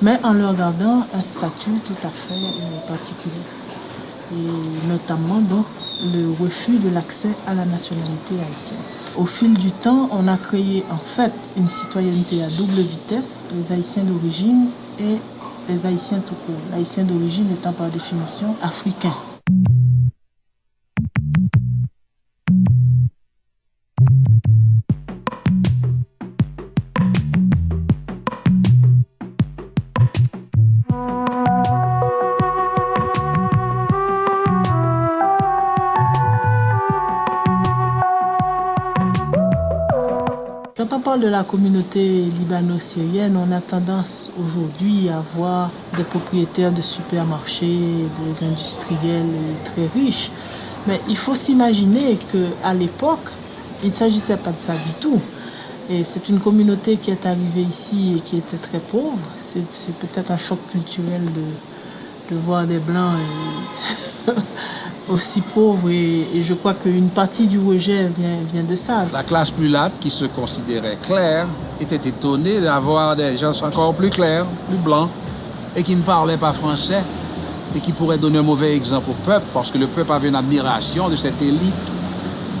mais en leur gardant un statut tout à fait particulier. Et notamment donc le refus de l'accès à la nationalité haïtienne. Au fil du temps, on a créé en fait une citoyenneté à double vitesse, les Haïtiens d'origine et les Haïtiens tout court. L'Haïtien d'origine étant par définition africain. Quand on parle de la communauté libano-syrienne, on a tendance aujourd'hui à voir des propriétaires de supermarchés, des industriels très riches. Mais il faut s'imaginer qu'à l'époque, il ne s'agissait pas de ça du tout. Et c'est une communauté qui est arrivée ici et qui était très pauvre. C'est peut-être un choc culturel de voir des Blancs aussi pauvres et je crois qu'une partie du rejet vient de ça. La classe mulâtre, qui se considérait claire, était étonnée d'avoir des gens encore plus clairs, plus blancs, et qui ne parlaient pas français, et qui pourraient donner un mauvais exemple au peuple, parce que le peuple avait une admiration de cette élite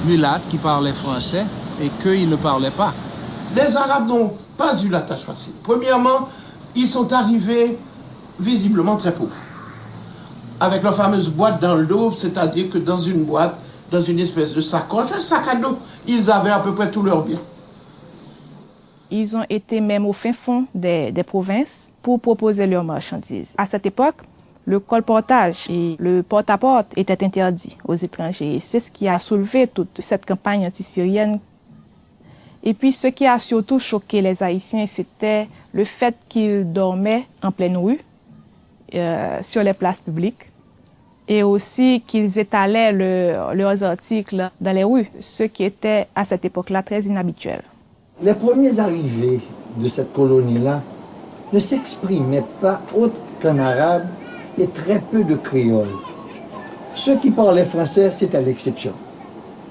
mulâtre qui parlait français et qu'ils ne parlaient pas. Les Arabes n'ont pas eu la tâche facile. Premièrement, ils sont arrivés visiblement très pauvres, avec leur fameuse boîte dans le dos, c'est-à-dire que dans une boîte, dans une espèce de sacoche, un sac à dos, ils avaient à peu près tous leurs biens. Ils ont été même au fin fond des provinces pour proposer leurs marchandises. À cette époque, le colportage et le porte-à-porte étaient interdits aux étrangers. C'est ce qui a soulevé toute cette campagne anti-syrienne. Et puis ce qui a surtout choqué les Haïtiens, c'était le fait qu'ils dormaient en pleine rue, sur les places publiques, et aussi qu'ils étalaient leurs articles dans les rues, ce qui était à cette époque-là très inhabituel. Les premiers arrivés de cette colonie-là ne s'exprimaient pas autre qu'en arabe et très peu de créole. Ceux qui parlaient français, c'était l'exception.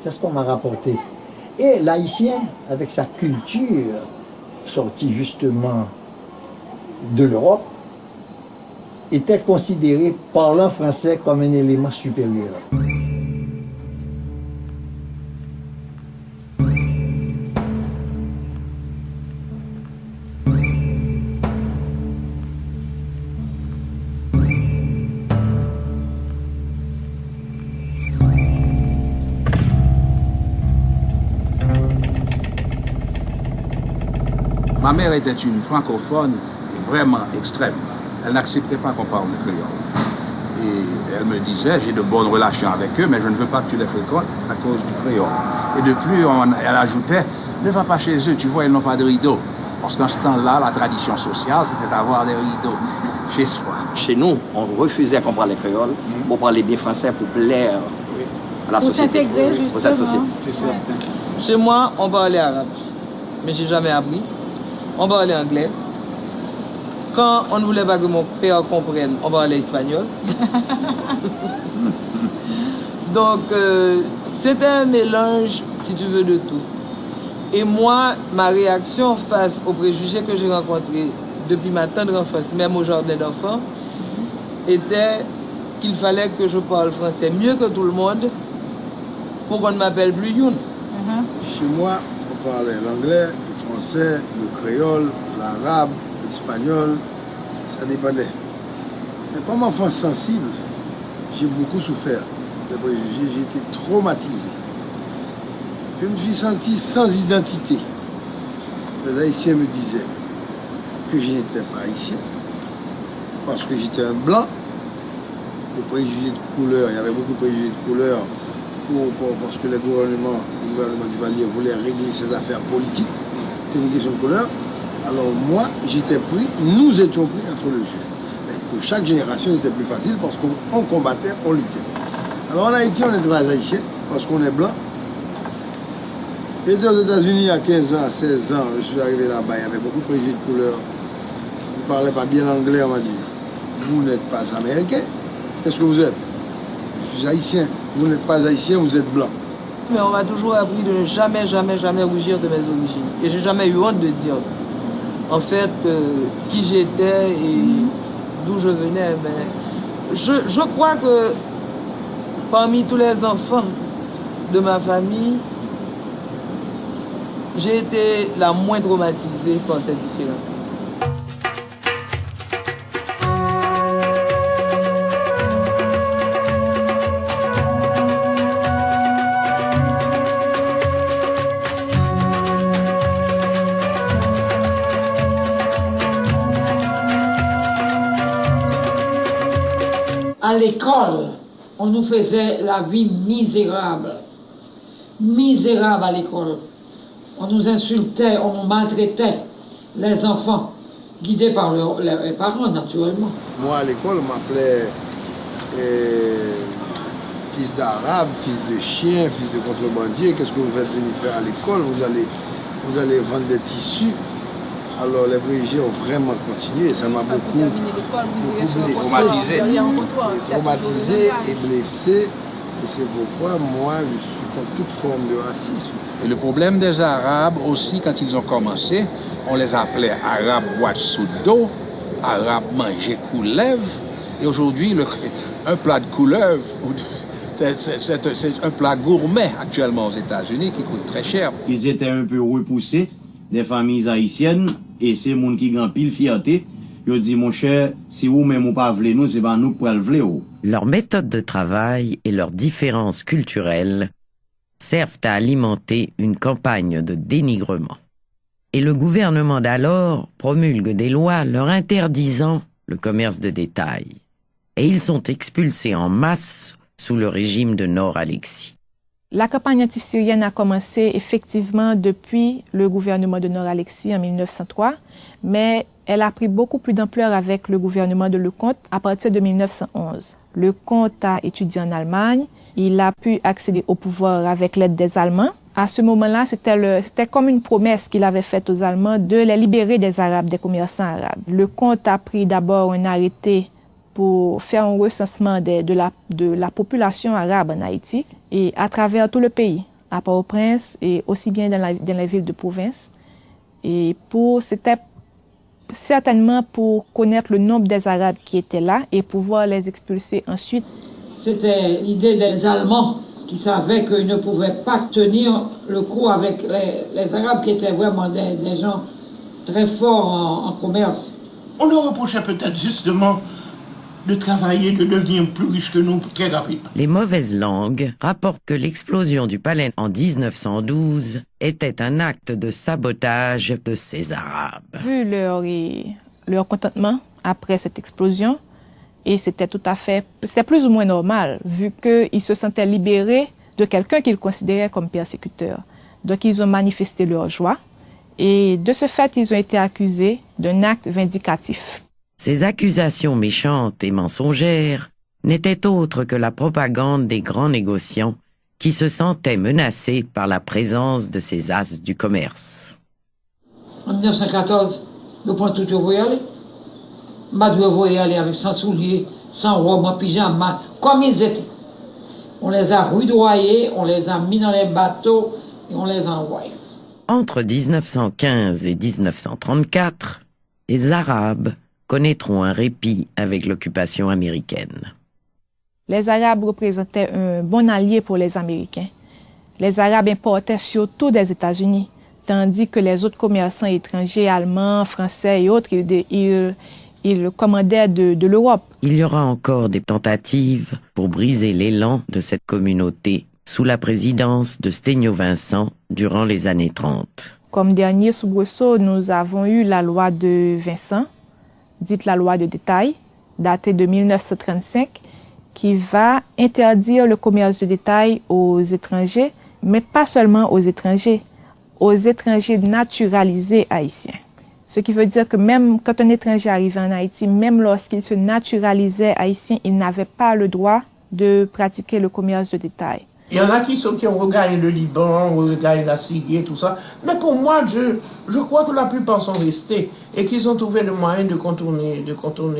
C'est ce qu'on m'a rapporté. Et l'haïtien, avec sa culture sortie justement de l'Europe, était considéré parlant français comme un élément supérieur. Ma mère était une francophone vraiment extrême. Elle n'acceptait pas qu'on parle le créole. Et elle me disait, j'ai de bonnes relations avec eux, mais je ne veux pas que tu les fréquentes à cause du créole. Et de plus, elle ajoutait, ne va pas chez eux, tu vois, ils n'ont pas de rideaux. Parce qu'en ce temps-là, la tradition sociale, c'était d'avoir des rideaux chez soi. Chez nous, on refusait qu'on parle les créoles, pour parler bien français, pour plaire à la société. Pour s'intégrer, justement. Chez moi, on parlait arabe, mais j'ai jamais appris. On parlait anglais. Quand on ne voulait pas que mon père comprenne, on parlait espagnol. Donc, c'était un mélange, si tu veux, de tout. Et moi, ma réaction face aux préjugés que j'ai rencontrés depuis ma tendre enfance, même au jardin d'enfants, était qu'il fallait que je parle français mieux que tout le monde pour qu'on ne m'appelle plus Youn. Chez moi, on parlait l'anglais, le français, le créole, l'arabe, l'espagnol, ça dépendait. Mais comme enfant sensible, j'ai beaucoup souffert des préjugés, j'ai été traumatisé. Je me suis senti sans identité. Les Haïtiens me disaient que je n'étais pas haïtien, parce que j'étais un blanc. Le préjugé de couleur, il y avait beaucoup de préjugés de couleur, parce que le gouvernement Duvalier voulait régler ses affaires politiques. C'était une question de couleur. Alors moi, j'étais pris, nous étions pris entre le jeu. Mais pour chaque génération, c'était plus facile parce qu'on combattait, on luttait. Alors en Haïti, on était pas haïtiens parce qu'on est blanc. J'étais aux États-Unis il y a 15 ans, 16 ans, je suis arrivé là-bas, il y avait beaucoup de préjugés de couleur. Je ne parlais pas bien l'anglais, on m'a dit. Vous n'êtes pas américain. Qu'est-ce que vous êtes? Je suis haïtien. Vous n'êtes pas haïtien, vous êtes blanc. Mais on m'a toujours appris de ne jamais, jamais, jamais rougir de mes origines. Et j'ai jamais eu honte de dire, en fait, qui j'étais et d'où je venais. Mais je crois que parmi tous les enfants de ma famille, j'ai été la moins traumatisée par cette différence. À l'école, on nous faisait la vie misérable. Misérable à l'école. On nous insultait, on nous maltraitait, les enfants, guidés par leurs parents, naturellement. Moi, à l'école, on m'appelait fils d'arabe, fils de chien, fils de contrebandier. Qu'est-ce que vous faites venir faire à l'école? Vous allez vendre des tissus. Alors les préjugés ont vraiment continué, ça m'a beaucoup blessé. Traumatisé et blessé. Et c'est pourquoi moi je suis contre toute forme de racisme. Et le problème des Arabes aussi, quand ils ont commencé, on les appelait Arabes boîte sous dos, Arabes manger couleuvre. Et aujourd'hui, un plat de couleuvre, c'est un plat gourmet actuellement aux États-Unis qui coûte très cher. Ils étaient un peu repoussés des familles haïtiennes et c'est moun qui grand pile fierté. Yo dit mon cher, si vous même ou pas vle nous, c'est pas nous pour le vle. Leur méthode de travail et leurs différences culturelles servent à alimenter une campagne de dénigrement. Et le gouvernement d'alors promulgue des lois leur interdisant le commerce de détail. Et ils sont expulsés en masse sous le régime de Nord-Alexis. La campagne anti-syrienne a commencé effectivement depuis le gouvernement de Nord-Alexis en 1903, mais elle a pris beaucoup plus d'ampleur avec le gouvernement de Lecomte à partir de 1911. Lecomte a étudié en Allemagne, il a pu accéder au pouvoir avec l'aide des Allemands. À ce moment-là, c'était comme une promesse qu'il avait faite aux Allemands de les libérer des Arabes, des commerçants arabes. Lecomte a pris d'abord un arrêté pour faire un recensement de la population arabe en Haïti et à travers tout le pays, à Port-au-Prince et aussi bien dans les villes de province. Et c'était certainement pour connaître le nombre des Arabes qui étaient là et pouvoir les expulser ensuite. C'était l'idée des Allemands qui savaient qu'ils ne pouvaient pas tenir le coup avec les Arabes qui étaient vraiment des gens très forts en commerce. On leur reprochait peut-être justement de travailler, de devenir plus riche que nous très rapidement. Les mauvaises langues rapportent que l'explosion du palais en 1912 était un acte de sabotage de ces Arabes. Vu leur contentement après cette explosion, et c'était plus ou moins normal, vu qu'ils se sentaient libérés de quelqu'un qu'ils considéraient comme persécuteur. Donc ils ont manifesté leur joie, et de ce fait, ils ont été accusés d'un acte vindicatif. Ces accusations méchantes et mensongères n'étaient autres que la propagande des grands négociants qui se sentaient menacés par la présence de ces as du commerce. En 1914, le point tout voyait aller. Madou voyait aller avec sans souliers, sans robe, en pyjama, comme ils étaient. On les a rudoyés, on les a mis dans les bateaux et on les a envoyés. Entre 1915 et 1934, les Arabes connaîtront un répit avec l'occupation américaine. Les Arabes représentaient un bon allié pour les Américains. Les Arabes importaient surtout des États-Unis, tandis que les autres commerçants étrangers, allemands, français et autres, ils commandaient de l'Europe. Il y aura encore des tentatives pour briser l'élan de cette communauté sous la présidence de Stegno-Vincent durant les années 30. Comme dernier soubresaut, nous avons eu la loi de Vincent, dite la loi de détail, datée de 1935, qui va interdire le commerce de détail aux étrangers, mais pas seulement aux étrangers naturalisés haïtiens. Ce qui veut dire que même quand un étranger arrivait en Haïti, même lorsqu'il se naturalisait haïtien, il n'avait pas le droit de pratiquer le commerce de détail. Il y en a qui ont regardé le Liban, regardé la Syrie et tout ça. Mais pour moi, je crois que la plupart sont restés et qu'ils ont trouvé le moyen de contourner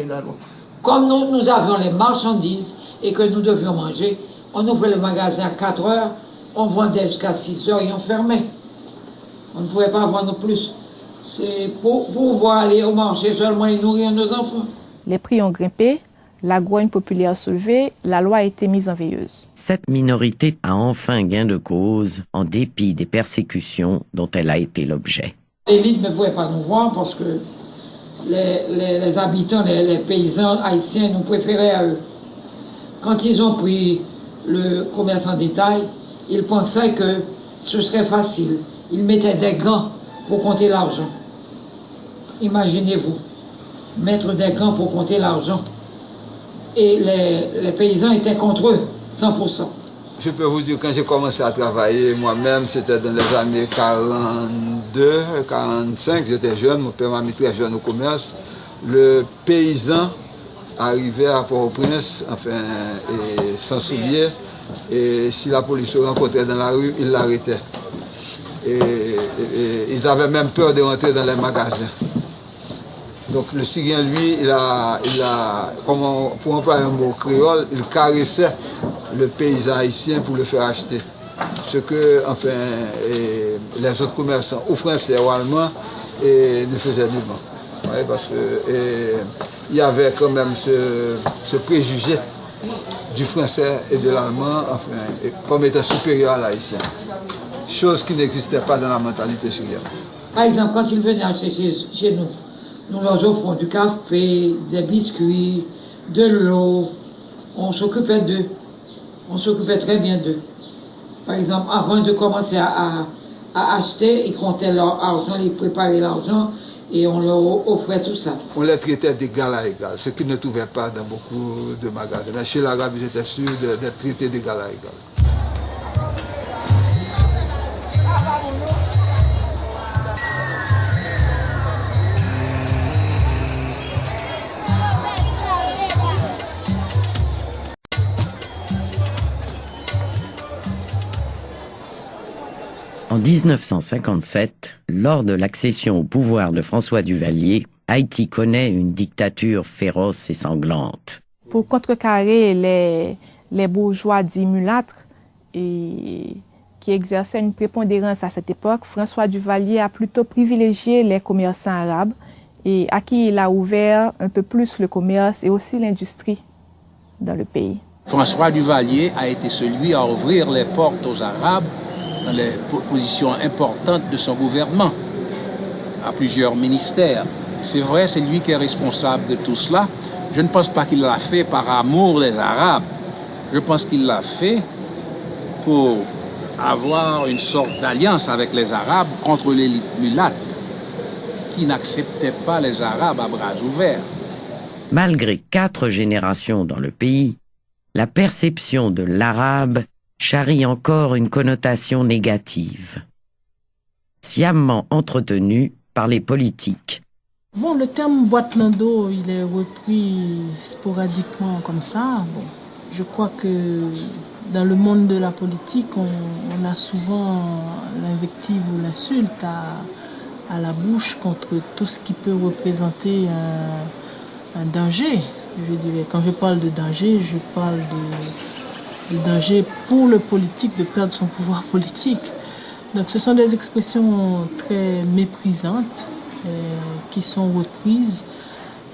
la loi. Comme nous avions les marchandises et que nous devions manger, on ouvrait le magasin à 4 heures, on vendait jusqu'à 6 heures et on fermait. On ne pouvait pas vendre plus. C'est pour pouvoir aller au marché seulement et nourrir nos enfants. Les prix ont grimpé, la grogne populaire soulevée, la loi a été mise en veilleuse. Cette minorité a enfin gain de cause en dépit des persécutions dont elle a été l'objet. L'élite ne pouvait pas nous voir parce que les habitants, les paysans haïtiens nous préféraient à eux. Quand ils ont pris le commerce en détail, ils pensaient que ce serait facile. Ils mettaient des gants pour compter l'argent. Imaginez-vous, mettre des gants pour compter l'argent. Et les paysans étaient contre eux, 100%. Je peux vous dire, quand j'ai commencé à travailler moi-même, c'était dans les années 42, 45, j'étais jeune, mon père m'a mis très jeune au commerce. Le paysan arrivait à Port-au-Prince, et sans souliers, et si la police le rencontrait dans la rue, il l'arrêtait. Et ils avaient même peur de rentrer dans les magasins. Donc le Syrien, lui, il a pour employer un mot créole, il caressait le paysan haïtien pour le faire acheter. Ce que, les autres commerçants, ou français ou allemands, ne faisaient nullement. Ouais, parce qu'il y avait quand même ce préjugé du français et de l'allemand, comme étant supérieur à l'haïtien. Chose qui n'existait pas dans la mentalité syrienne. Par exemple, quand ils venaient acheter chez nous, nous leur offrons du café, des biscuits, de l'eau. On s'occupait d'eux. On s'occupait très bien d'eux. Par exemple, avant de commencer à acheter, ils comptaient leur argent, ils préparaient l'argent et on leur offrait tout ça. On les traitait d'égal à égal, ce qu'ils ne trouvaient pas dans beaucoup de magasins. Mais chez l'arabe, ils étaient sûrs d'être traités d'égal à égal. 1957, lors de l'accession au pouvoir de François Duvalier, Haïti connaît une dictature féroce et sanglante. Pour contrecarrer les bourgeois dits mulâtres et qui exerçaient une prépondérance à cette époque, François Duvalier a plutôt privilégié les commerçants arabes et à qui il a ouvert un peu plus le commerce et aussi l'industrie dans le pays. François Duvalier a été celui à ouvrir les portes aux Arabes dans les positions importantes de son gouvernement, à plusieurs ministères. C'est vrai, c'est lui qui est responsable de tout cela. Je ne pense pas qu'il l'a fait par amour des Arabes. Je pense qu'il l'a fait pour avoir une sorte d'alliance avec les Arabes contre les mulâtres qui n'acceptaient pas les Arabes à bras ouverts. Malgré 4 générations dans le pays, la perception de l'arabe charrie encore une connotation négative, sciemment entretenue par les politiques. Bon, le terme boîte-lando, il est repris sporadiquement comme ça. Bon, je crois que dans le monde de la politique, on a souvent l'invective ou l'insulte à la bouche contre tout ce qui peut représenter un danger. Je dirais, quand je parle de danger, je parle de danger pour le politique de perdre son pouvoir politique. Donc ce sont des expressions très méprisantes qui sont reprises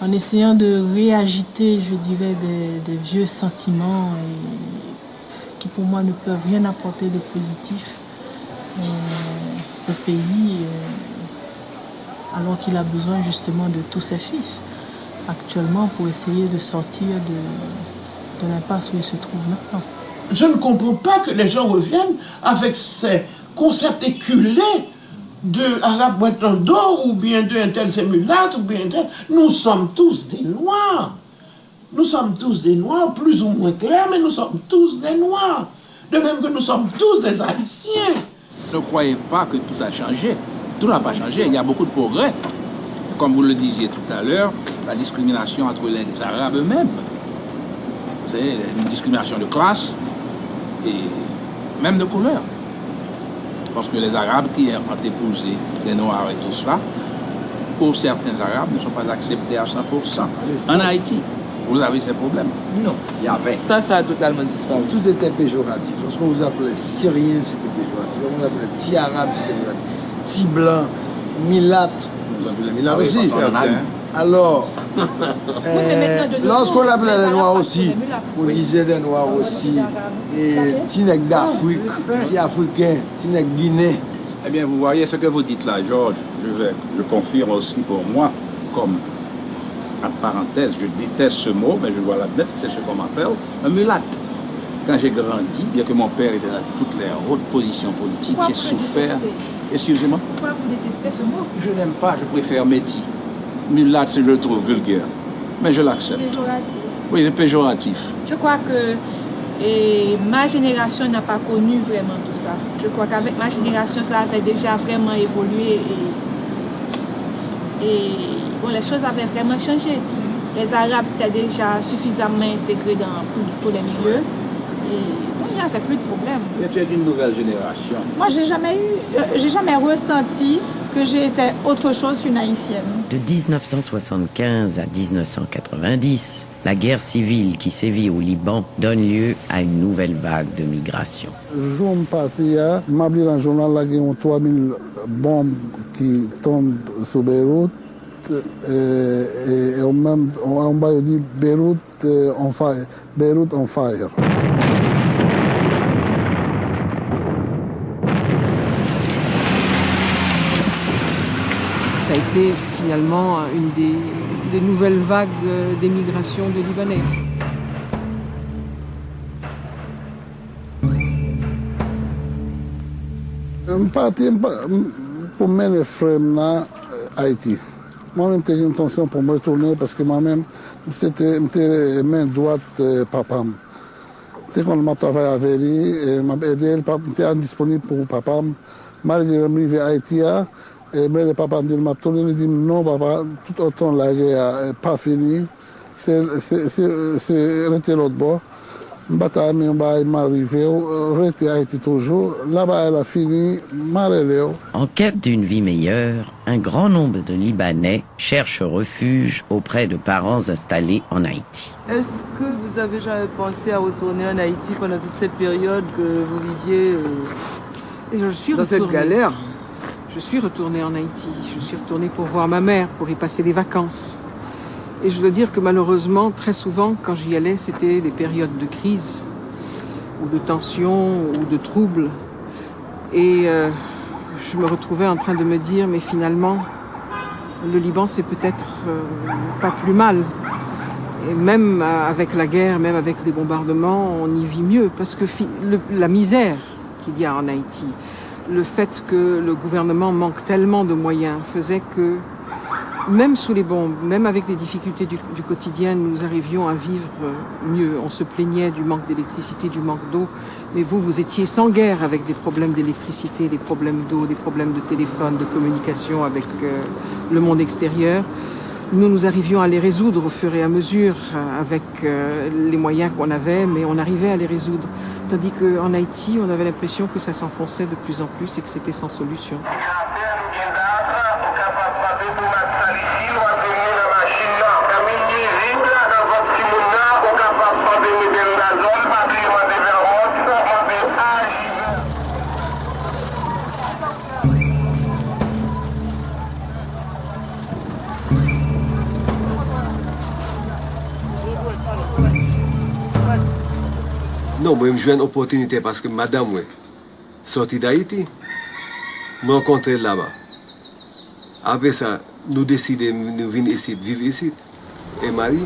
en essayant de réagiter, je dirais, des vieux sentiments qui pour moi ne peuvent rien apporter de positif au pays, alors qu'il a besoin justement de tous ses fils actuellement pour essayer de sortir de l'impasse où il se trouve maintenant. Je ne comprends pas que les gens reviennent avec ces concepts éculés de arabe boîte-lando ou bien de un tel c'est mulâtre ou bien un tel. Nous sommes tous des noirs. Nous sommes tous des noirs, plus ou moins clairs, mais nous sommes tous des noirs. De même que nous sommes tous des Haïtiens. Ne croyez pas que tout a changé. Tout n'a pas changé, il y a beaucoup de progrès. Comme vous le disiez tout à l'heure, la discrimination entre les Arabes eux-mêmes. C'est une discrimination de classe et même de couleur. Parce que les Arabes qui ont épousé des Noirs et tout cela, pour certains Arabes, ne sont pas acceptés à 100%. En Haïti, vous avez ces problèmes? Non. Il y avait. Ça a totalement disparu. Tout était péjoratif. Lorsqu'on vous appelait Syrien, c'était péjoratif. Lorsqu'on vous appelait petit arabe, c'était péjoratif. Petit blanc, milâtre, on vous appelait milâtre aussi. Alors, lorsqu'on appelait les Noirs aussi, on disait des Noirs aussi, et petit nègre d'Afrique, petit Africain, petit nègre Guinée. Eh bien, vous voyez ce que vous dites là, Georges, je confirme aussi pour moi, comme en parenthèse, je déteste ce mot, mais je dois l'admettre, c'est ce qu'on m'appelle un mulâtre. Quand j'ai grandi, bien que mon père était dans toutes les hautes positions politiques, j'ai souffert. Excusez-moi. Pourquoi vous détestez ce mot? Je n'aime pas, je préfère métis. Mulâtre, je le trouve vulgaire, mais je l'accepte. Péjoratif. Oui, c'est péjoratif. Je crois que ma génération n'a pas connu vraiment tout ça. Je crois qu'avec ma génération, ça avait déjà vraiment évolué et bon, les choses avaient vraiment changé. Les Arabes s'étaient déjà suffisamment intégrés dans tous les milieux et bon, il n'y avait plus de problème. Mais tu es d'une nouvelle génération. Moi, j'ai jamais ressenti que j'étais autre chose qu'une Haïtienne. De 1975 à 1990, la guerre civile qui sévit au Liban donne lieu à une nouvelle vague de migration. Jour parti, je m'abli dans le journal, il y a 3000 bombes qui tombent sur Beyrouth. Et on m'a dit Beyrouth on fire. Beyrouth on fire. Ça a été finalement une des nouvelles vagues d'émigration de Libanais. Je suis parti pour mettre les frères à Haïti. Moi-même, j'ai une intention pour me retourner parce que moi-même, j'étais main droite papa. Quand je travaillé avec lui, je m'ai aidé, j'étais indisponible pour papa. Malgré que je suis arrivé à Haïti, et le papa me dit non, papa, tout autant la guerre n'est pas finie, c'est arrêter l'autre bord. bataille m'arrivé, rester à Haïti toujours. Là-bas, elle a fini, Maréléo. En quête d'une vie meilleure, un grand nombre de Libanais cherchent refuge auprès de parents installés en Haïti. Est-ce que vous avez jamais pensé à retourner en Haïti pendant toute cette période que vous viviez dans cette galère? Je suis retournée en Haïti. Je suis retournée pour voir ma mère, pour y passer des vacances. Et je dois dire que malheureusement, très souvent, quand j'y allais, c'était des périodes de crise, ou de tension, ou de troubles. Et je me retrouvais en train de me dire, mais finalement, le Liban, c'est peut-être pas plus mal. Et même avec la guerre, même avec les bombardements, on y vit mieux. Parce que la misère qu'il y a en Haïti, le fait que le gouvernement manque tellement de moyens, faisait que même sous les bombes, même avec les difficultés du quotidien, nous arrivions à vivre mieux. On se plaignait du manque d'électricité, du manque d'eau, mais vous étiez sans guerre avec des problèmes d'électricité, des problèmes d'eau, des problèmes de téléphone, de communication avec le monde extérieur. Nous arrivions à les résoudre au fur et à mesure avec les moyens qu'on avait, mais on arrivait à les résoudre. Tandis qu'en Haïti, on avait l'impression que ça s'enfonçait de plus en plus et que c'était sans solution. Non, moi, je joue une opportunité parce que madame, sortie d'Haïti, me rencontrer là-bas. Après ça, nous décidons de venir ici, vivre ici. Et Marie.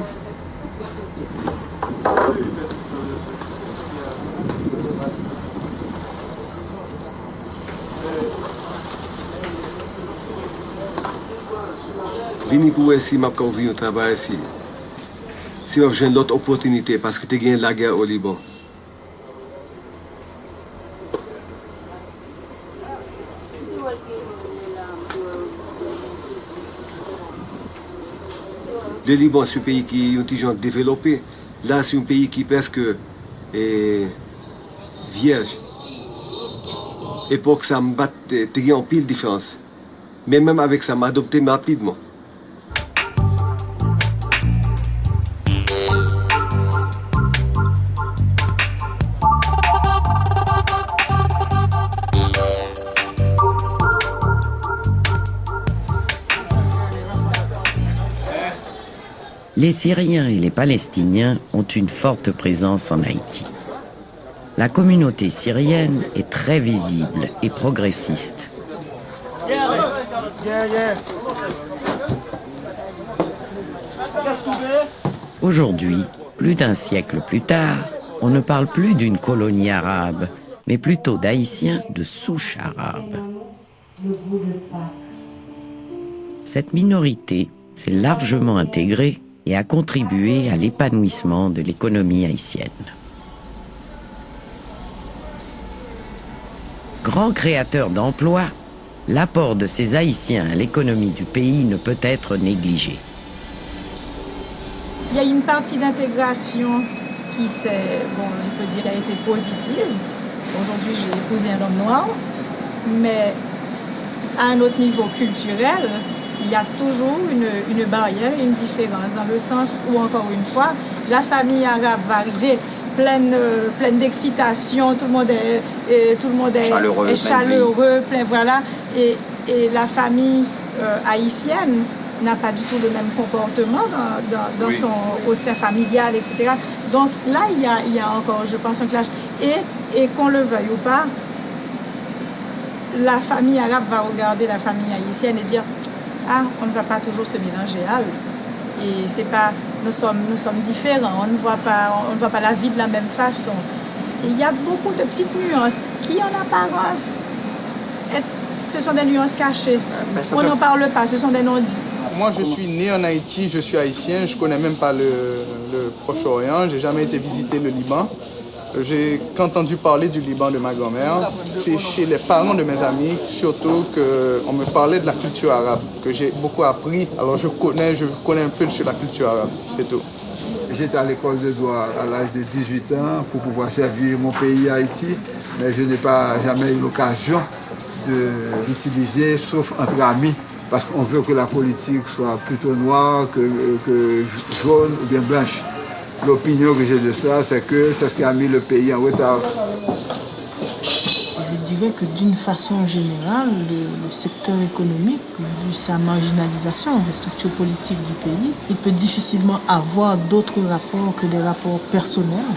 Venir pour ici, je vais vivre un travail ici. Si j'ai une autre opportunité parce que tu as gagné la guerre au Liban. Le Liban, c'est un pays qui est un petit genre développé. Là, c'est un pays qui est presque vierge. Et pour que ça me batte, il y a une pile de différence. Mais même avec ça, m'adopter rapidement. Les Syriens et les Palestiniens ont une forte présence en Haïti. La communauté syrienne est très visible et progressiste. Aujourd'hui, plus d'un siècle plus tard, on ne parle plus d'une colonie arabe, mais plutôt d'Haïtiens de souche arabe. Cette minorité s'est largement intégrée et a contribué à l'épanouissement de l'économie haïtienne. Grand créateur d'emplois, l'apport de ces Haïtiens à l'économie du pays ne peut être négligé. Il y a une partie d'intégration qui je peux dire, a été positive. Aujourd'hui, j'ai épousé un homme noir, mais à un autre niveau culturel, il y a toujours une barrière et une différence, dans le sens où, encore une fois, la famille arabe va arriver pleine d'excitation, tout le monde est chaleureux, plein, voilà, et la famille haïtienne n'a pas du tout le même comportement au sein familial, etc. Donc là, il y a encore, je pense, un clash. Et qu'on le veuille ou pas, la famille arabe va regarder la famille haïtienne et dire « Ah, on ne va pas toujours se mélanger à eux. » Et c'est pas, nous sommes différents, on ne voit pas la vie de la même façon. Et il y a beaucoup de petites nuances qui, en apparence, ce sont des nuances cachées. On n'en parle pas, ce sont des non-dits. Moi, je suis né en Haïti, je suis haïtien, je ne connais même pas le Proche-Orient, je n'ai jamais été visiter le Liban. J'ai entendu parler du Liban de ma grand-mère. C'est chez les parents de mes amis, surtout, qu'on me parlait de la culture arabe, que j'ai beaucoup appris. Alors je connais un peu sur la culture arabe, c'est tout. J'étais à l'école de droit à l'âge de 18 ans pour pouvoir servir mon pays Haïti, mais je n'ai pas jamais eu l'occasion de l'utiliser, sauf entre amis, parce qu'on veut que la politique soit plutôt noire que jaune ou bien blanche. L'opinion que j'ai de ça, c'est que c'est ce qui a mis le pays en retard. Je dirais que d'une façon générale, le secteur économique, vu sa marginalisation des structures politiques du pays, il peut difficilement avoir d'autres rapports que des rapports personnels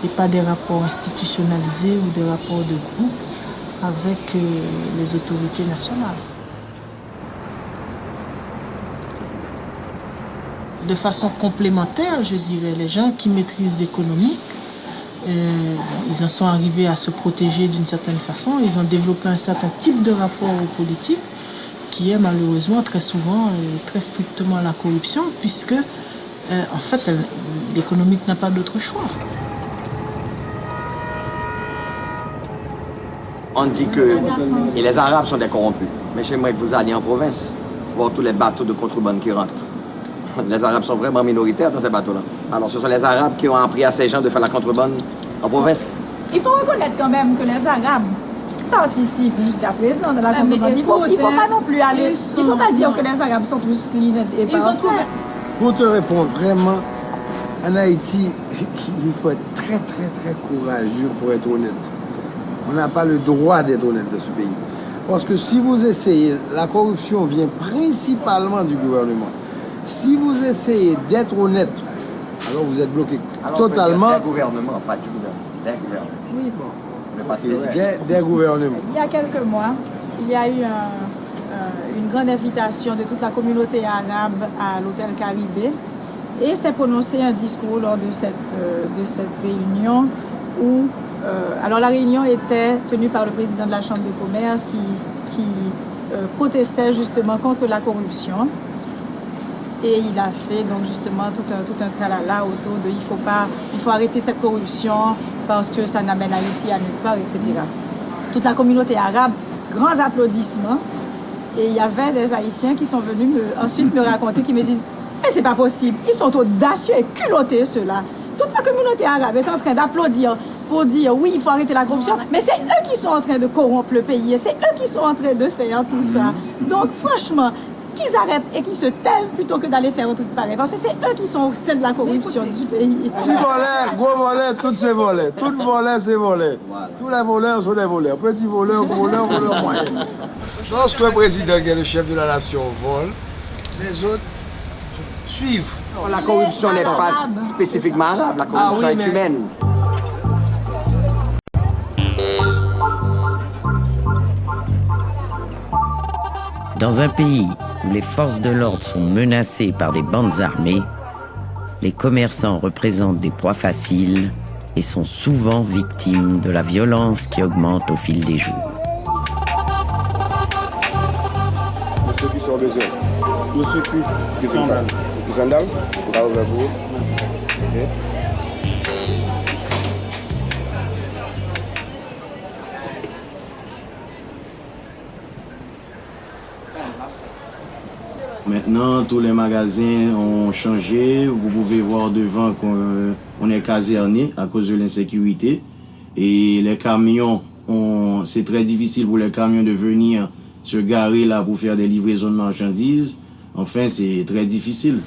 et pas des rapports institutionnalisés ou des rapports de groupe avec les autorités nationales. De façon complémentaire, je dirais, les gens qui maîtrisent l'économie, ils en sont arrivés à se protéger d'une certaine façon. Ils ont développé un certain type de rapport aux politiques qui est malheureusement très souvent très strictement la corruption, puisque en fait l'économique n'a pas d'autre choix. On dit que les Arabes sont des corrompus, mais j'aimerais que vous alliez en province voir tous les bateaux de contrebande qui rentrent. Les Arabes sont vraiment minoritaires dans ces bateaux-là. Alors ce sont les Arabes qui ont appris à ces gens de faire la contrebande en province. Il faut reconnaître quand même que les Arabes participent jusqu'à présent dans la contrebande. Il ne faut pas non plus aller... Il ne faut pas dire que les Arabes sont tous clean et parfaits. Pour te répondre vraiment, en Haïti, il faut être très courageux pour être honnête. On n'a pas le droit d'être honnête dans ce pays. Parce que si vous essayez, la corruption vient principalement du gouvernement. Si vous essayez d'être honnête, alors vous êtes bloqué totalement. Des gouvernements, pas du gouvernement. Des gouvernements. Oui, bon. Mais pas c'est des gouvernements. Il y a quelques mois, il y a eu une grande invitation de toute la communauté arabe à l'hôtel Caribé et s'est prononcé un discours lors de cette réunion où alors la réunion était tenue par le président de la Chambre de commerce qui protestait justement contre la corruption. Et il a fait donc justement tout un tralala autour de il faut arrêter cette corruption parce que ça n'amène Haïti à nulle part, etc. Toute la communauté arabe, grands applaudissements. Et il y avait des Haïtiens qui sont venus ensuite me raconter, qui me disent « Mais c'est pas possible, ils sont audacieux et culottés ceux-là. » Toute la communauté arabe est en train d'applaudir pour dire oui, il faut arrêter la corruption, mais c'est eux qui sont en train de corrompre le pays et c'est eux qui sont en train de faire tout ça. Donc franchement, qu'ils arrêtent et qu'ils se taisent plutôt que d'aller faire un truc pareil. Parce que c'est eux qui sont au sein de la corruption du pays. Petit volet, gros volet, tous ces volets. Tout volet, c'est volet. Tous les voleurs sont des voleurs. Petits voleurs, gros voleurs, voleurs moyens. Lorsque le président qui est le chef de la nation vole, les autres suivent. La corruption n'est pas spécifiquement arabe, la corruption est humaine. Dans un pays où les forces de l'ordre sont menacées par des bandes armées, les commerçants représentent des proies faciles et sont souvent victimes de la violence qui augmente au fil des jours. Monsieur qui sont besoin. Monsieur qui sont dans. Vous en avez? Vous avez ouvert vous? Ok. Maintenant, tous les magasins ont changé. Vous pouvez voir devant qu'on est caserné à cause de l'insécurité. Et les camions, c'est très difficile pour les camions de venir se garer là pour faire des livraisons de marchandises. Enfin, c'est très difficile.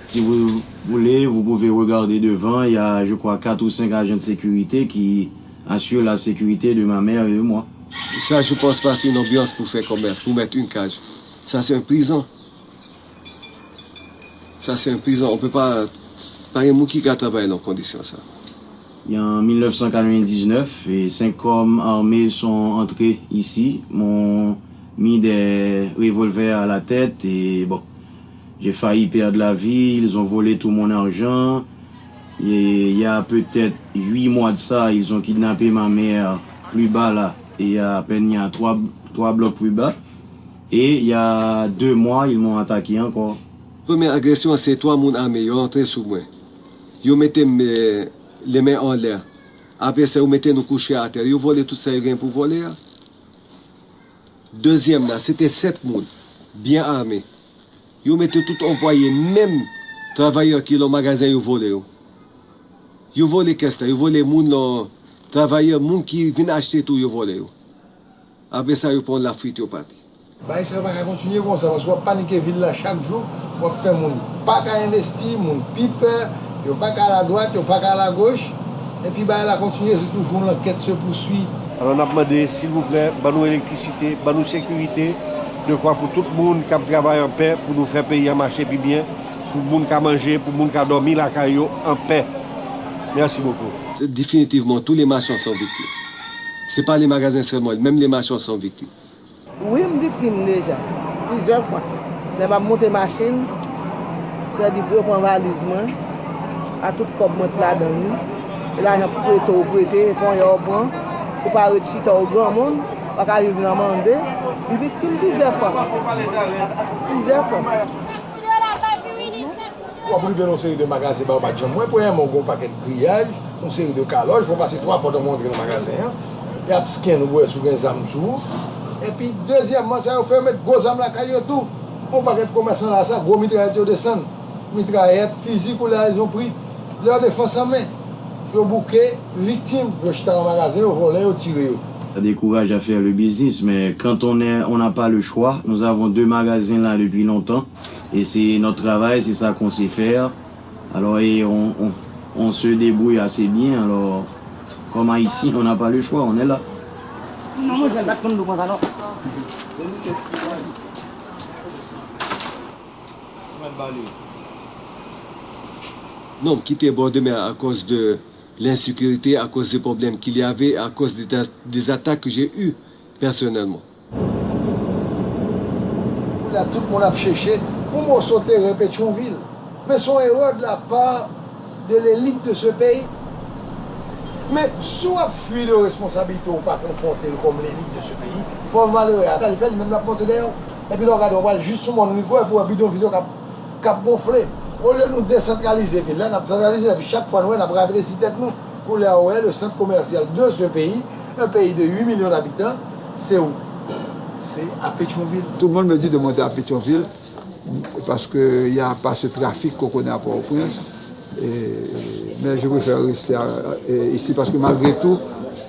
Si vous voulez, vous pouvez regarder devant. Il y a, je crois, 4 ou 5 agents de sécurité qui assure la sécurité de ma mère et de moi. Ça, je pense pas, c'est une ambiance pour faire commerce, pour mettre une cage. Ça, c'est une prison. Ça, c'est une prison. On peut pas... Pas un mot qui travaille dans ces conditions, ça. Il y a en 1999, et 5 hommes armés sont entrés ici, m'ont mis des revolvers à la tête et bon, j'ai failli perdre la vie, ils ont volé tout mon argent. Et il y a peut-être 8 mois de ça, ils ont kidnappé ma mère plus bas là. Et à peine il y a 3 blocs plus bas. Et il y a 2 mois, ils m'ont attaqué encore. Première agression, c'est 3 mon armés, ils ont entré sous moi. Ils mettaient les mains en l'air. Après ça, ils mettaient nous coucher à terre. Ils volaient tout ça, ils pour voler. Deuxième là, c'était 7 moun. bien armés. Ils mettent tout employé, même travailleurs qui ont magasin, ils volent. Ils volent qu'est-ce que ils volent les travailleurs, les gens qui viennent acheter tout, ils volent. Après ça, ils prennent la fuite au parti. Bah, ça va continuer comme ça, parce qu'on va paniquer la ville là chaque jour, on va faire mon pas qu'à investir, mon pipe, il n'y a pas qu'à la droite, il n'y a pas qu'à la gauche. Et puis bah, elle a continué, toujours l'enquête se poursuit. Alors on a demandé, s'il vous plaît, nous électricité, nous sécurité, de quoi pour tout le monde qui travaille en paix, pour nous faire payer à marcher puis bien, pour le monde qui a mangé, pour le monde qui a dormi la caillou en paix. Merci beaucoup. Définitivement, tous les marchands sont victimes. Ce n'est pas les magasins seulement, même les marchands sont victimes. Oui, je suis victime déjà, plusieurs fois. Je vais monter ma machine, je vais prendre valisement, à tout comme je là-dedans. Et là, je prêter, et quand je prends, pour ne pas retirer au grand monde, pour pas arriver dans le monde. Je suis victime plusieurs fois. Plusieurs fois. Pour arriver dans une série de magasins, moi, pour un paquet de grillage, une série de caloches, il faut passer 3 portes de montrer dans le magasin. Il y a un skin sur les âmes. Et puis, deuxièmement, ça fait mettre gros âmes la caillou tout. On paquet de commerçants là, ça, gros mitraillettes descendent. Mitraillettes physiques, là, ils ont pris leur défense en main. Ils ont bouqué, victimes, ils ont jeté dans le magasin, ils ont volé, ils ont tiré. Ça décourage à faire le business, mais quand on n'a pas le choix, nous avons 2 magasins là depuis longtemps. Et c'est notre travail, c'est ça qu'on sait faire. Alors, et on se débrouille assez bien. Alors, comme ici, on n'a pas le choix, on est là. Non, moi, je vais pas comme nous, alors. Non, quitter Bord-de-Mer à cause de l'insécurité, à cause des problèmes qu'il y avait, à cause des attaques que j'ai eues personnellement. Là, tout le monde a cherché pour me sauter à Pétionville. Mais son erreur de la part de l'élite de ce pays. Mais soit fuir de responsabilité ou pas confronter comme l'élite de ce pays, pour malheureux, il fait même la porte d'ailleurs. Et puis, on regarde juste sur mon micro pour un bidon vidéo qui a gonflé. Au lieu de nous décentraliser, là, on a centralisé, et puis chaque fois, nous avons adressé tête nous pour le centre commercial de ce pays, un pays de 8 millions d'habitants, c'est où? C'est à Pétionville. Tout le monde me dit de monter à Pétionville parce qu'il n'y a pas ce trafic qu'on connaît à Port-au-Prince. Mais je préfère rester ici parce que malgré tout,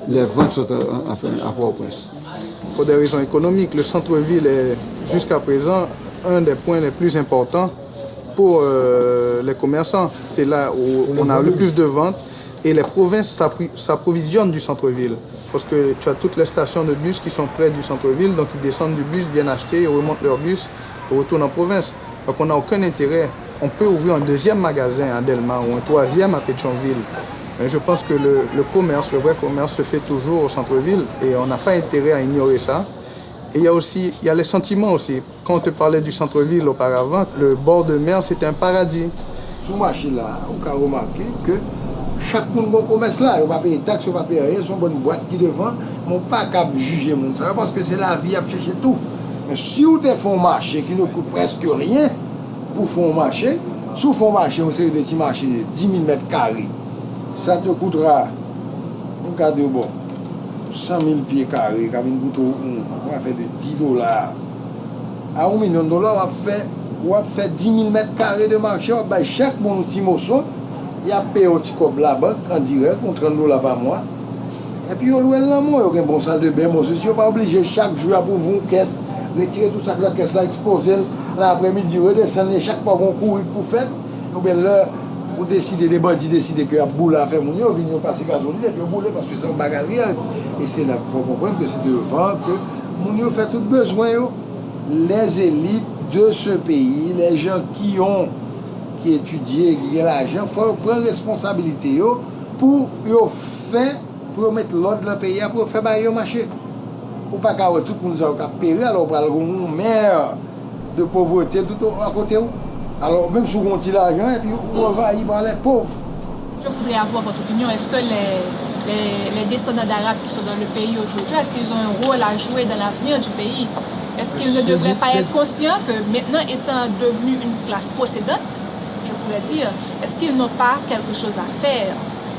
les ventes sont à Port-au-Prince. Pour des raisons économiques, le centre-ville est jusqu'à présent un des points les plus importants pour les commerçants. C'est là où on a le plus de ventes et les provinces s'approvisionnent du centre-ville. Parce que tu as toutes les stations de bus qui sont près du centre-ville, donc ils descendent du bus, viennent acheter, ils remontent leur bus et retournent en province. Donc on n'a aucun intérêt. On peut ouvrir un 2e magasin à Delma ou un 3e à Pétionville. Mais je pense que le commerce, le vrai commerce se fait toujours au centre-ville et on n'a pas intérêt à ignorer ça. Et il y a les sentiments aussi. Quand on te parlait du centre-ville auparavant, le bord de mer, c'était un paradis. Sur le marché là, on a remarqué que chaque monde qui commerce là, il va payer taxes, il va payer rien, son bonne boîte qui devant, on pas capable de juger mon ça parce que c'est la vie à chercher tout. Mais si vous faites un marché qui ne coûte presque rien pour faire un marché, sous fond marché, on sait des petits marchés de 10 000 mètres carrés, ça te coûtera, regardez bon, 100 000 pieds carrés, on va faire de 10 $. À $1 million, on va faire 10 000 mètres carrés de marché, on va chaque mon petit morceau, il y a payé un petit cob là-bas, en direct, on 30 $ par mois. Et puis, on loue l'amour, il y a un bon salle de bain, mon ceci, on n'est pas obligé chaque jour à pour vous une caisse, retirer tout ça que la caisse là, exposer l'après-midi, redescendre, chaque fois qu'on court pour faire, ou bien là, vous décidez, les bandits décident qu'il y a un boulot à faire, vous venez passer gasoline, et puis vous boulez parce que c'est un bagage réel. Et c'est là qu'il faut comprendre que c'est devant que vous fait tout besoin, les élites de ce pays, les gens qui étudient, qui ont l'argent, il faut prendre responsabilité pour faire, pour mettre l'ordre dans le pays, pour faire barrer le marché. Pour pas que tout le monde a payé, alors on parle une mer de pauvreté tout à côté. Alors même si on a l'argent, et puis on va y par les pauvres. Je voudrais avoir votre opinion. Est-ce que les descendants d'Arabes qui sont dans le pays aujourd'hui, est-ce qu'ils ont un rôle à jouer dans l'avenir du pays? Est-ce qu'ils ne devraient pas être conscients que maintenant étant devenus une classe possédante, je pourrais dire, est-ce qu'ils n'ont pas quelque chose à faire?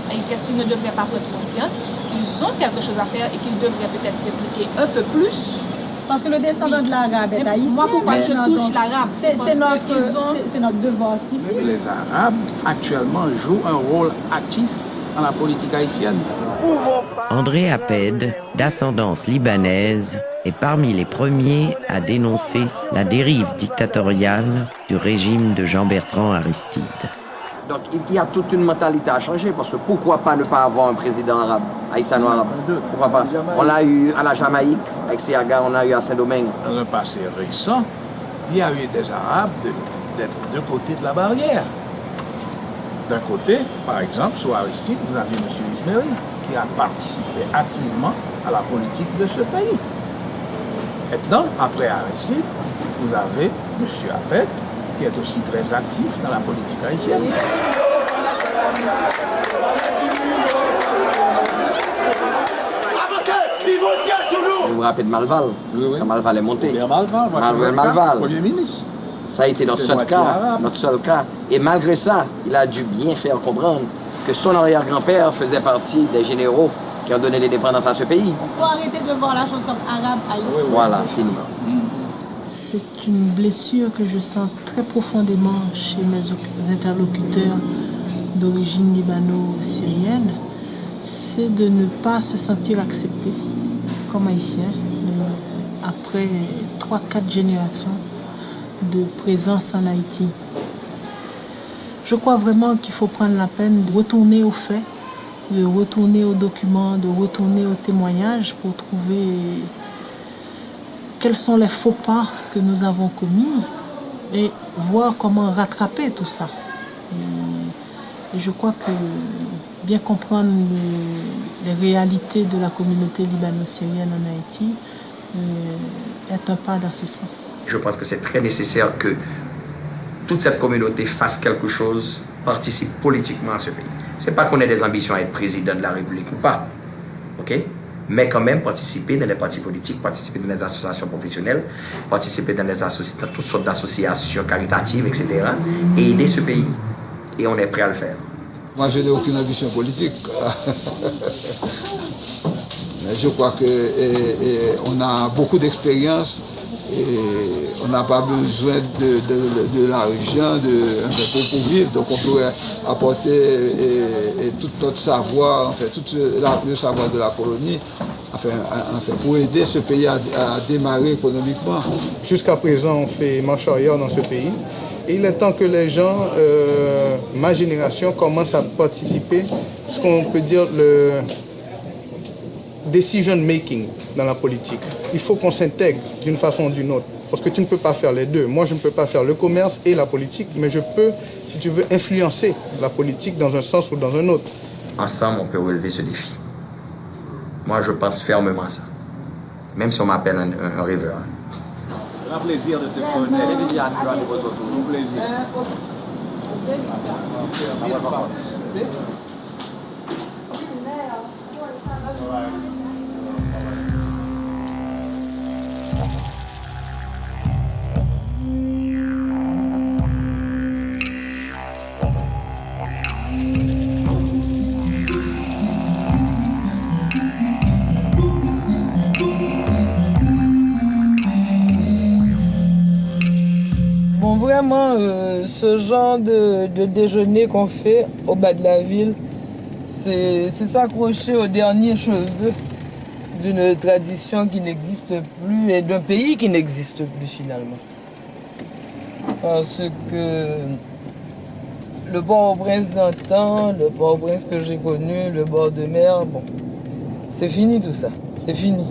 Et qu'est-ce qu'ils ne devraient pas prendre conscience qu'ils ont quelque chose à faire et qu'ils devraient peut-être s'impliquer un peu plus Parce que le descendant de l'arabe est haïtien. Moi, pourquoi je touche l'arabe? C'est notre devoir civique. Les Arabes, actuellement, jouent un rôle actif dans la politique haïtienne. André Aped, d'ascendance libanaise, est parmi les premiers à dénoncer la dérive dictatoriale du régime de Jean-Bertrand Aristide. Donc il y a toute une mentalité à changer, parce que pourquoi pas ne pas avoir un président arabe, haïtiano-arabe? Pourquoi pas? On l'a eu à la Jamaïque, avec Siaga, on l'a eu à Saint-Domingue. Dans le passé récent, il y a eu des Arabes des deux côtés de la barrière. D'un côté, par exemple, sous Aristide, vous aviez M. Ismeri, qui a participé activement à la politique de ce pays. Maintenant, après Aristide, vous avez M. Aped, qui est aussi très actif dans la politique haïtienne. Vous vous rappelez de Malval? Oui. Quand Malval est monté. Malval, Premier ministre. Ça a été notre seul cas. Et malgré ça, il a dû bien faire comprendre que son arrière-grand-père faisait partie des généraux qui ont donné l'indépendance à ce pays. On peut arrêter de voir la chose comme arabe haïtien. Voilà, c'est nous. C'est une blessure que je sens très profondément chez mes interlocuteurs d'origine libano-syrienne. C'est de ne pas se sentir accepté comme haïtien après 3-4 générations de présence en Haïti. Je crois vraiment qu'il faut prendre la peine de retourner aux faits, de retourner aux documents, de retourner aux témoignages pour trouver quels sont les faux pas que nous avons commis et voir comment rattraper tout ça. Et je crois que bien comprendre les réalités de la communauté libano-syrienne en Haïti est un pas dans ce sens. Je pense que c'est très nécessaire que toute cette communauté fasse quelque chose, participe politiquement à ce pays. C'est pas qu'on ait des ambitions à être président de la République ou pas, ok? Mais quand même participer dans les partis politiques, participer dans les associations professionnelles, participer dans toutes sortes d'associations caritatives, etc. et aider ce pays. Et on est prêt à le faire. Moi, je n'ai aucune ambition politique. Mais je crois qu'on a beaucoup d'expérience et on n'a pas besoin de l'argent pour vivre. Donc on pourrait apporter tout notre savoir, enfin, tout le savoir de la colonie, enfin, pour aider ce pays à démarrer économiquement. Jusqu'à présent, on fait marche arrière dans ce pays. Et il est temps que les gens, ma génération, commencent à participer, ce qu'on peut dire le decision making dans la politique. Il faut qu'on s'intègre d'une façon ou d'une autre, parce que tu ne peux pas faire les deux. Moi, je ne peux pas faire le commerce et la politique, mais je peux, si tu veux, influencer la politique dans un sens ou dans un autre. Ensemble, on peut relever ce défi. Moi, je pense fermement à ça. Même si on m'appelle un rêveur. Un plaisir de te connaître. Un plaisir. Vraiment, ce genre de déjeuner qu'on fait au bas de la ville, c'est s'accrocher aux derniers cheveux d'une tradition qui n'existe plus et d'un pays qui n'existe plus finalement. Parce que le Port-au-Prince d'antan, le Port-au-Prince que j'ai connu, le bord de mer, bon, c'est fini tout ça, c'est fini.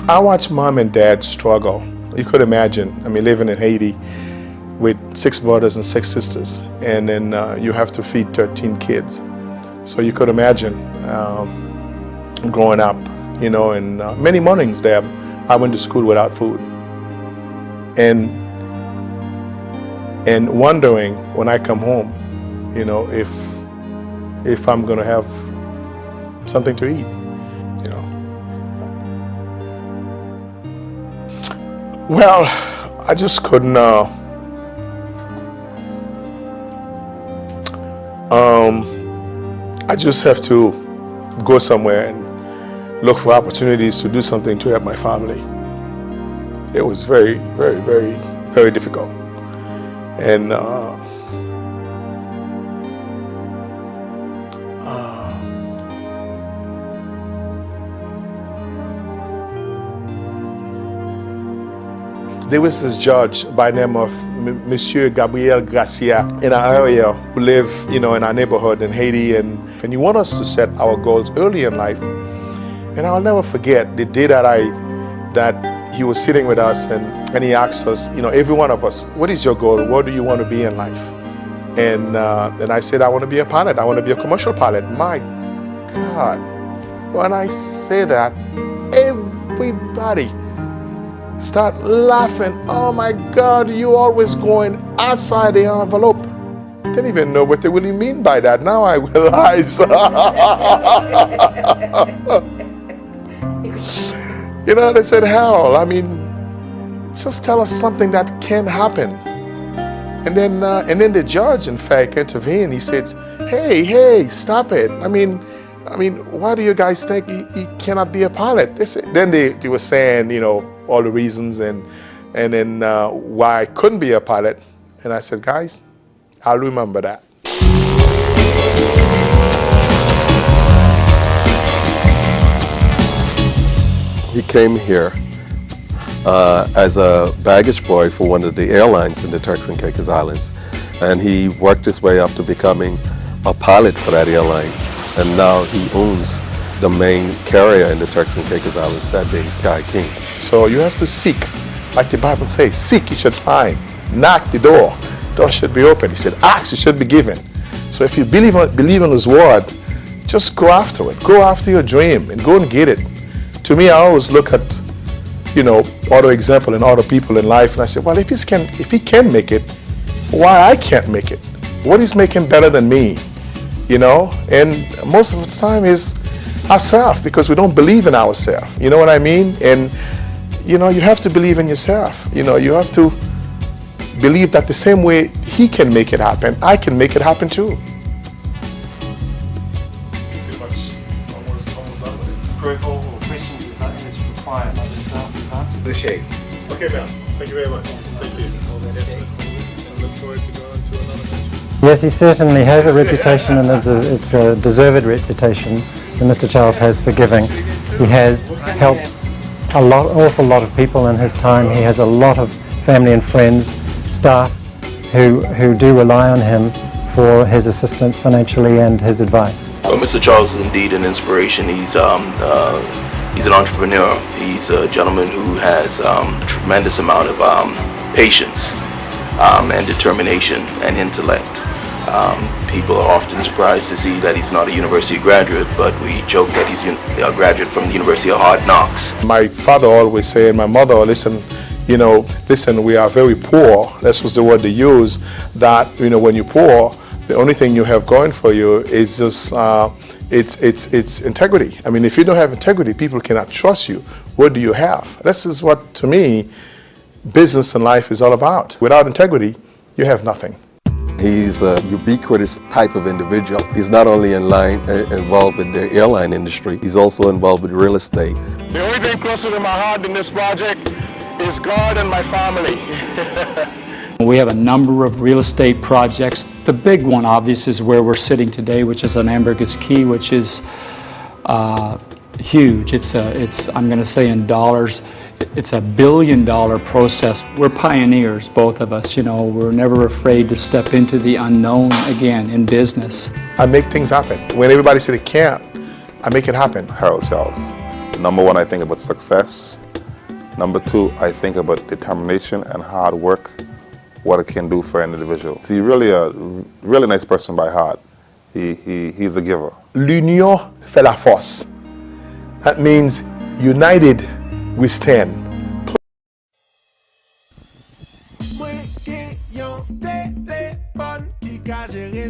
I watched mom and dad struggle. You could imagine, I mean, living in Haiti with 6 brothers and 6 sisters, and then you have to feed 13 kids. So you could imagine growing up, you know, and many mornings there, I went to school without food. And wondering when I come home, you know, if I'm gonna have something to eat, you know. Well, I just couldn't. I just have to go somewhere look for opportunities to do something to help my family. It was very, very, very, very difficult. And there was this judge by the name of Monsieur Gabriel Gracia in our area who live, in our neighborhood in Haiti, and he wanted us to set our goals early in life. And I'll never forget the day that he was sitting with us and he asked us, every one of us, what is your goal? What do you want to be in life? And I said, I want to be a pilot. I want to be a commercial pilot. My God, when I say that, everybody start laughing. Oh my God, you always going outside the envelope. Didn't even know what they really mean by that. Now I realize. They said, hell, just tell us something that can happen. And then the judge, in fact, intervened. He said, hey, stop it. Why do you guys think he cannot be a pilot? Then they were saying, all the reasons and then why I couldn't be a pilot. And I said, guys, I'll remember that. He came here as a baggage boy for one of the airlines in the Turks and Caicos Islands. And he worked his way up to becoming a pilot for that airline. And now he owns the main carrier in the Turks and Caicos Islands, that being Sky King. So you have to seek, like the Bible says, seek you should find, knock the door should be open. He said, ask you should be given. So if you believe in his word, just go after it, go after your dream and go and get it. To me, I always look at, other example and other people in life, and I say, well, if he can make it, why I can't make it? What is making better than me? And most of the time is ourselves, because we don't believe in ourselves. You know what I mean? And you have to believe in yourself. You have to believe that the same way he can make it happen, I can make it happen too. Pretty much almost done with it. Greg, all questions is required by the staff and answer. The shake. Okay, ma'am. Thank you very much. Thank you. I look forward to going to another match. Yes, he certainly has a reputation, and it's a deserved reputation that Mr. Charles has for giving. He has helped an awful lot of people in his time. He has a lot of family and friends, staff who do rely on him for his assistance financially and his advice. Well, Mr. Charles is indeed an inspiration. He's an entrepreneur. He's a gentleman who has a tremendous amount of patience and determination and intellect. People are often surprised to see that he's not a university graduate, but we joke that he's a graduate from the University of Hard Knocks. My father always said, and my mother, listen, we are very poor. That was the word they use, that, when you're poor, the only thing you have going for you is just, it's integrity. If you don't have integrity, people cannot trust you. What do you have? This is what, to me, business and life is all about. Without integrity, you have nothing. He's a ubiquitous type of individual. He's not only involved with the airline industry, he's also involved with real estate. The only thing closer to my heart in this project is God and my family. We have a number of real estate projects. The big one, obviously, is where we're sitting today, which is on Ambergris Caye, which is huge. I'm going to say in dollars, it's $1 billion process. We're pioneers, both of us. We're never afraid to step into the unknown again in business. I make things happen. When everybody said it can't, I make it happen. Harold Charles. Number one, I think about success. Number two, I think about determination and hard work, what it can do for an individual. He's really a really nice person by heart. He's a giver. L'union fait la force. That means united we stand.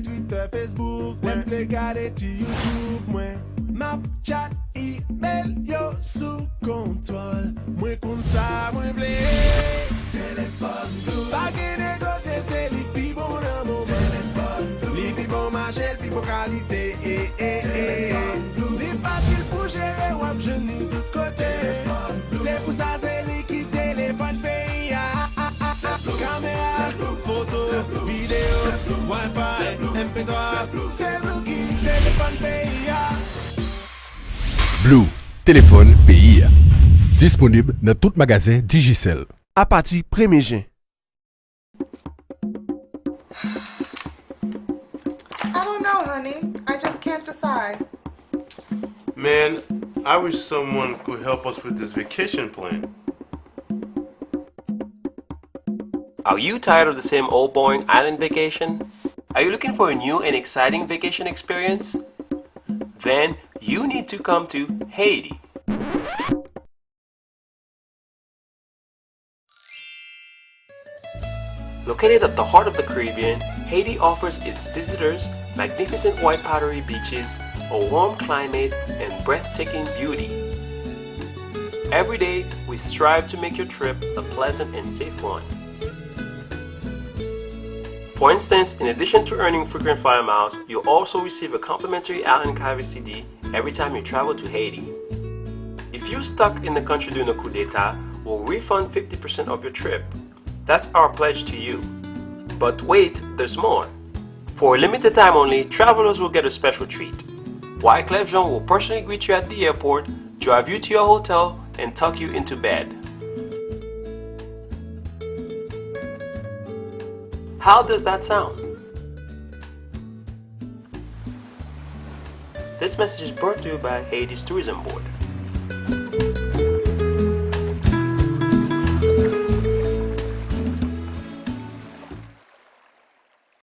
Twitter, Facebook, même regarder YouTube, moi, Snapchat, email, yo sous contrôle. Moi comme ça, moi blé, téléphone blue. Pas que négocier, c'est les plus bons dans mon téléphone blue. Les plus bons marchés, les plus bonnes qualités, Les facile pour gérer, wap jeune c'est Blue qui téléphone pays. Blue, téléphone pays. Disponible dans tout magasin Digicel. À partir 1er juin. I don't know, honey. I just can't decide. Man, I wish someone could help us with this vacation plan. Are you tired of the same old boring island vacation? Are you looking for a new and exciting vacation experience? Then you need to come to Haiti. Located at the heart of the Caribbean, Haiti offers its visitors magnificent white powdery beaches, a warm climate, and breathtaking beauty. Every day, we strive to make your trip a pleasant and safe one. For instance, in addition to earning frequent flyer miles, you'll also receive a complimentary Allen Carver CD every time you travel to Haiti. If you're stuck in the country during a coup d'etat, we'll refund 50% of your trip. That's our pledge to you. But wait, there's more. For a limited time only, travelers will get a special treat. Wyclef Jean will personally greet you at the airport, drive you to your hotel, and tuck you into bed. How does that sound? This message is brought to you by Haiti's Tourism Board.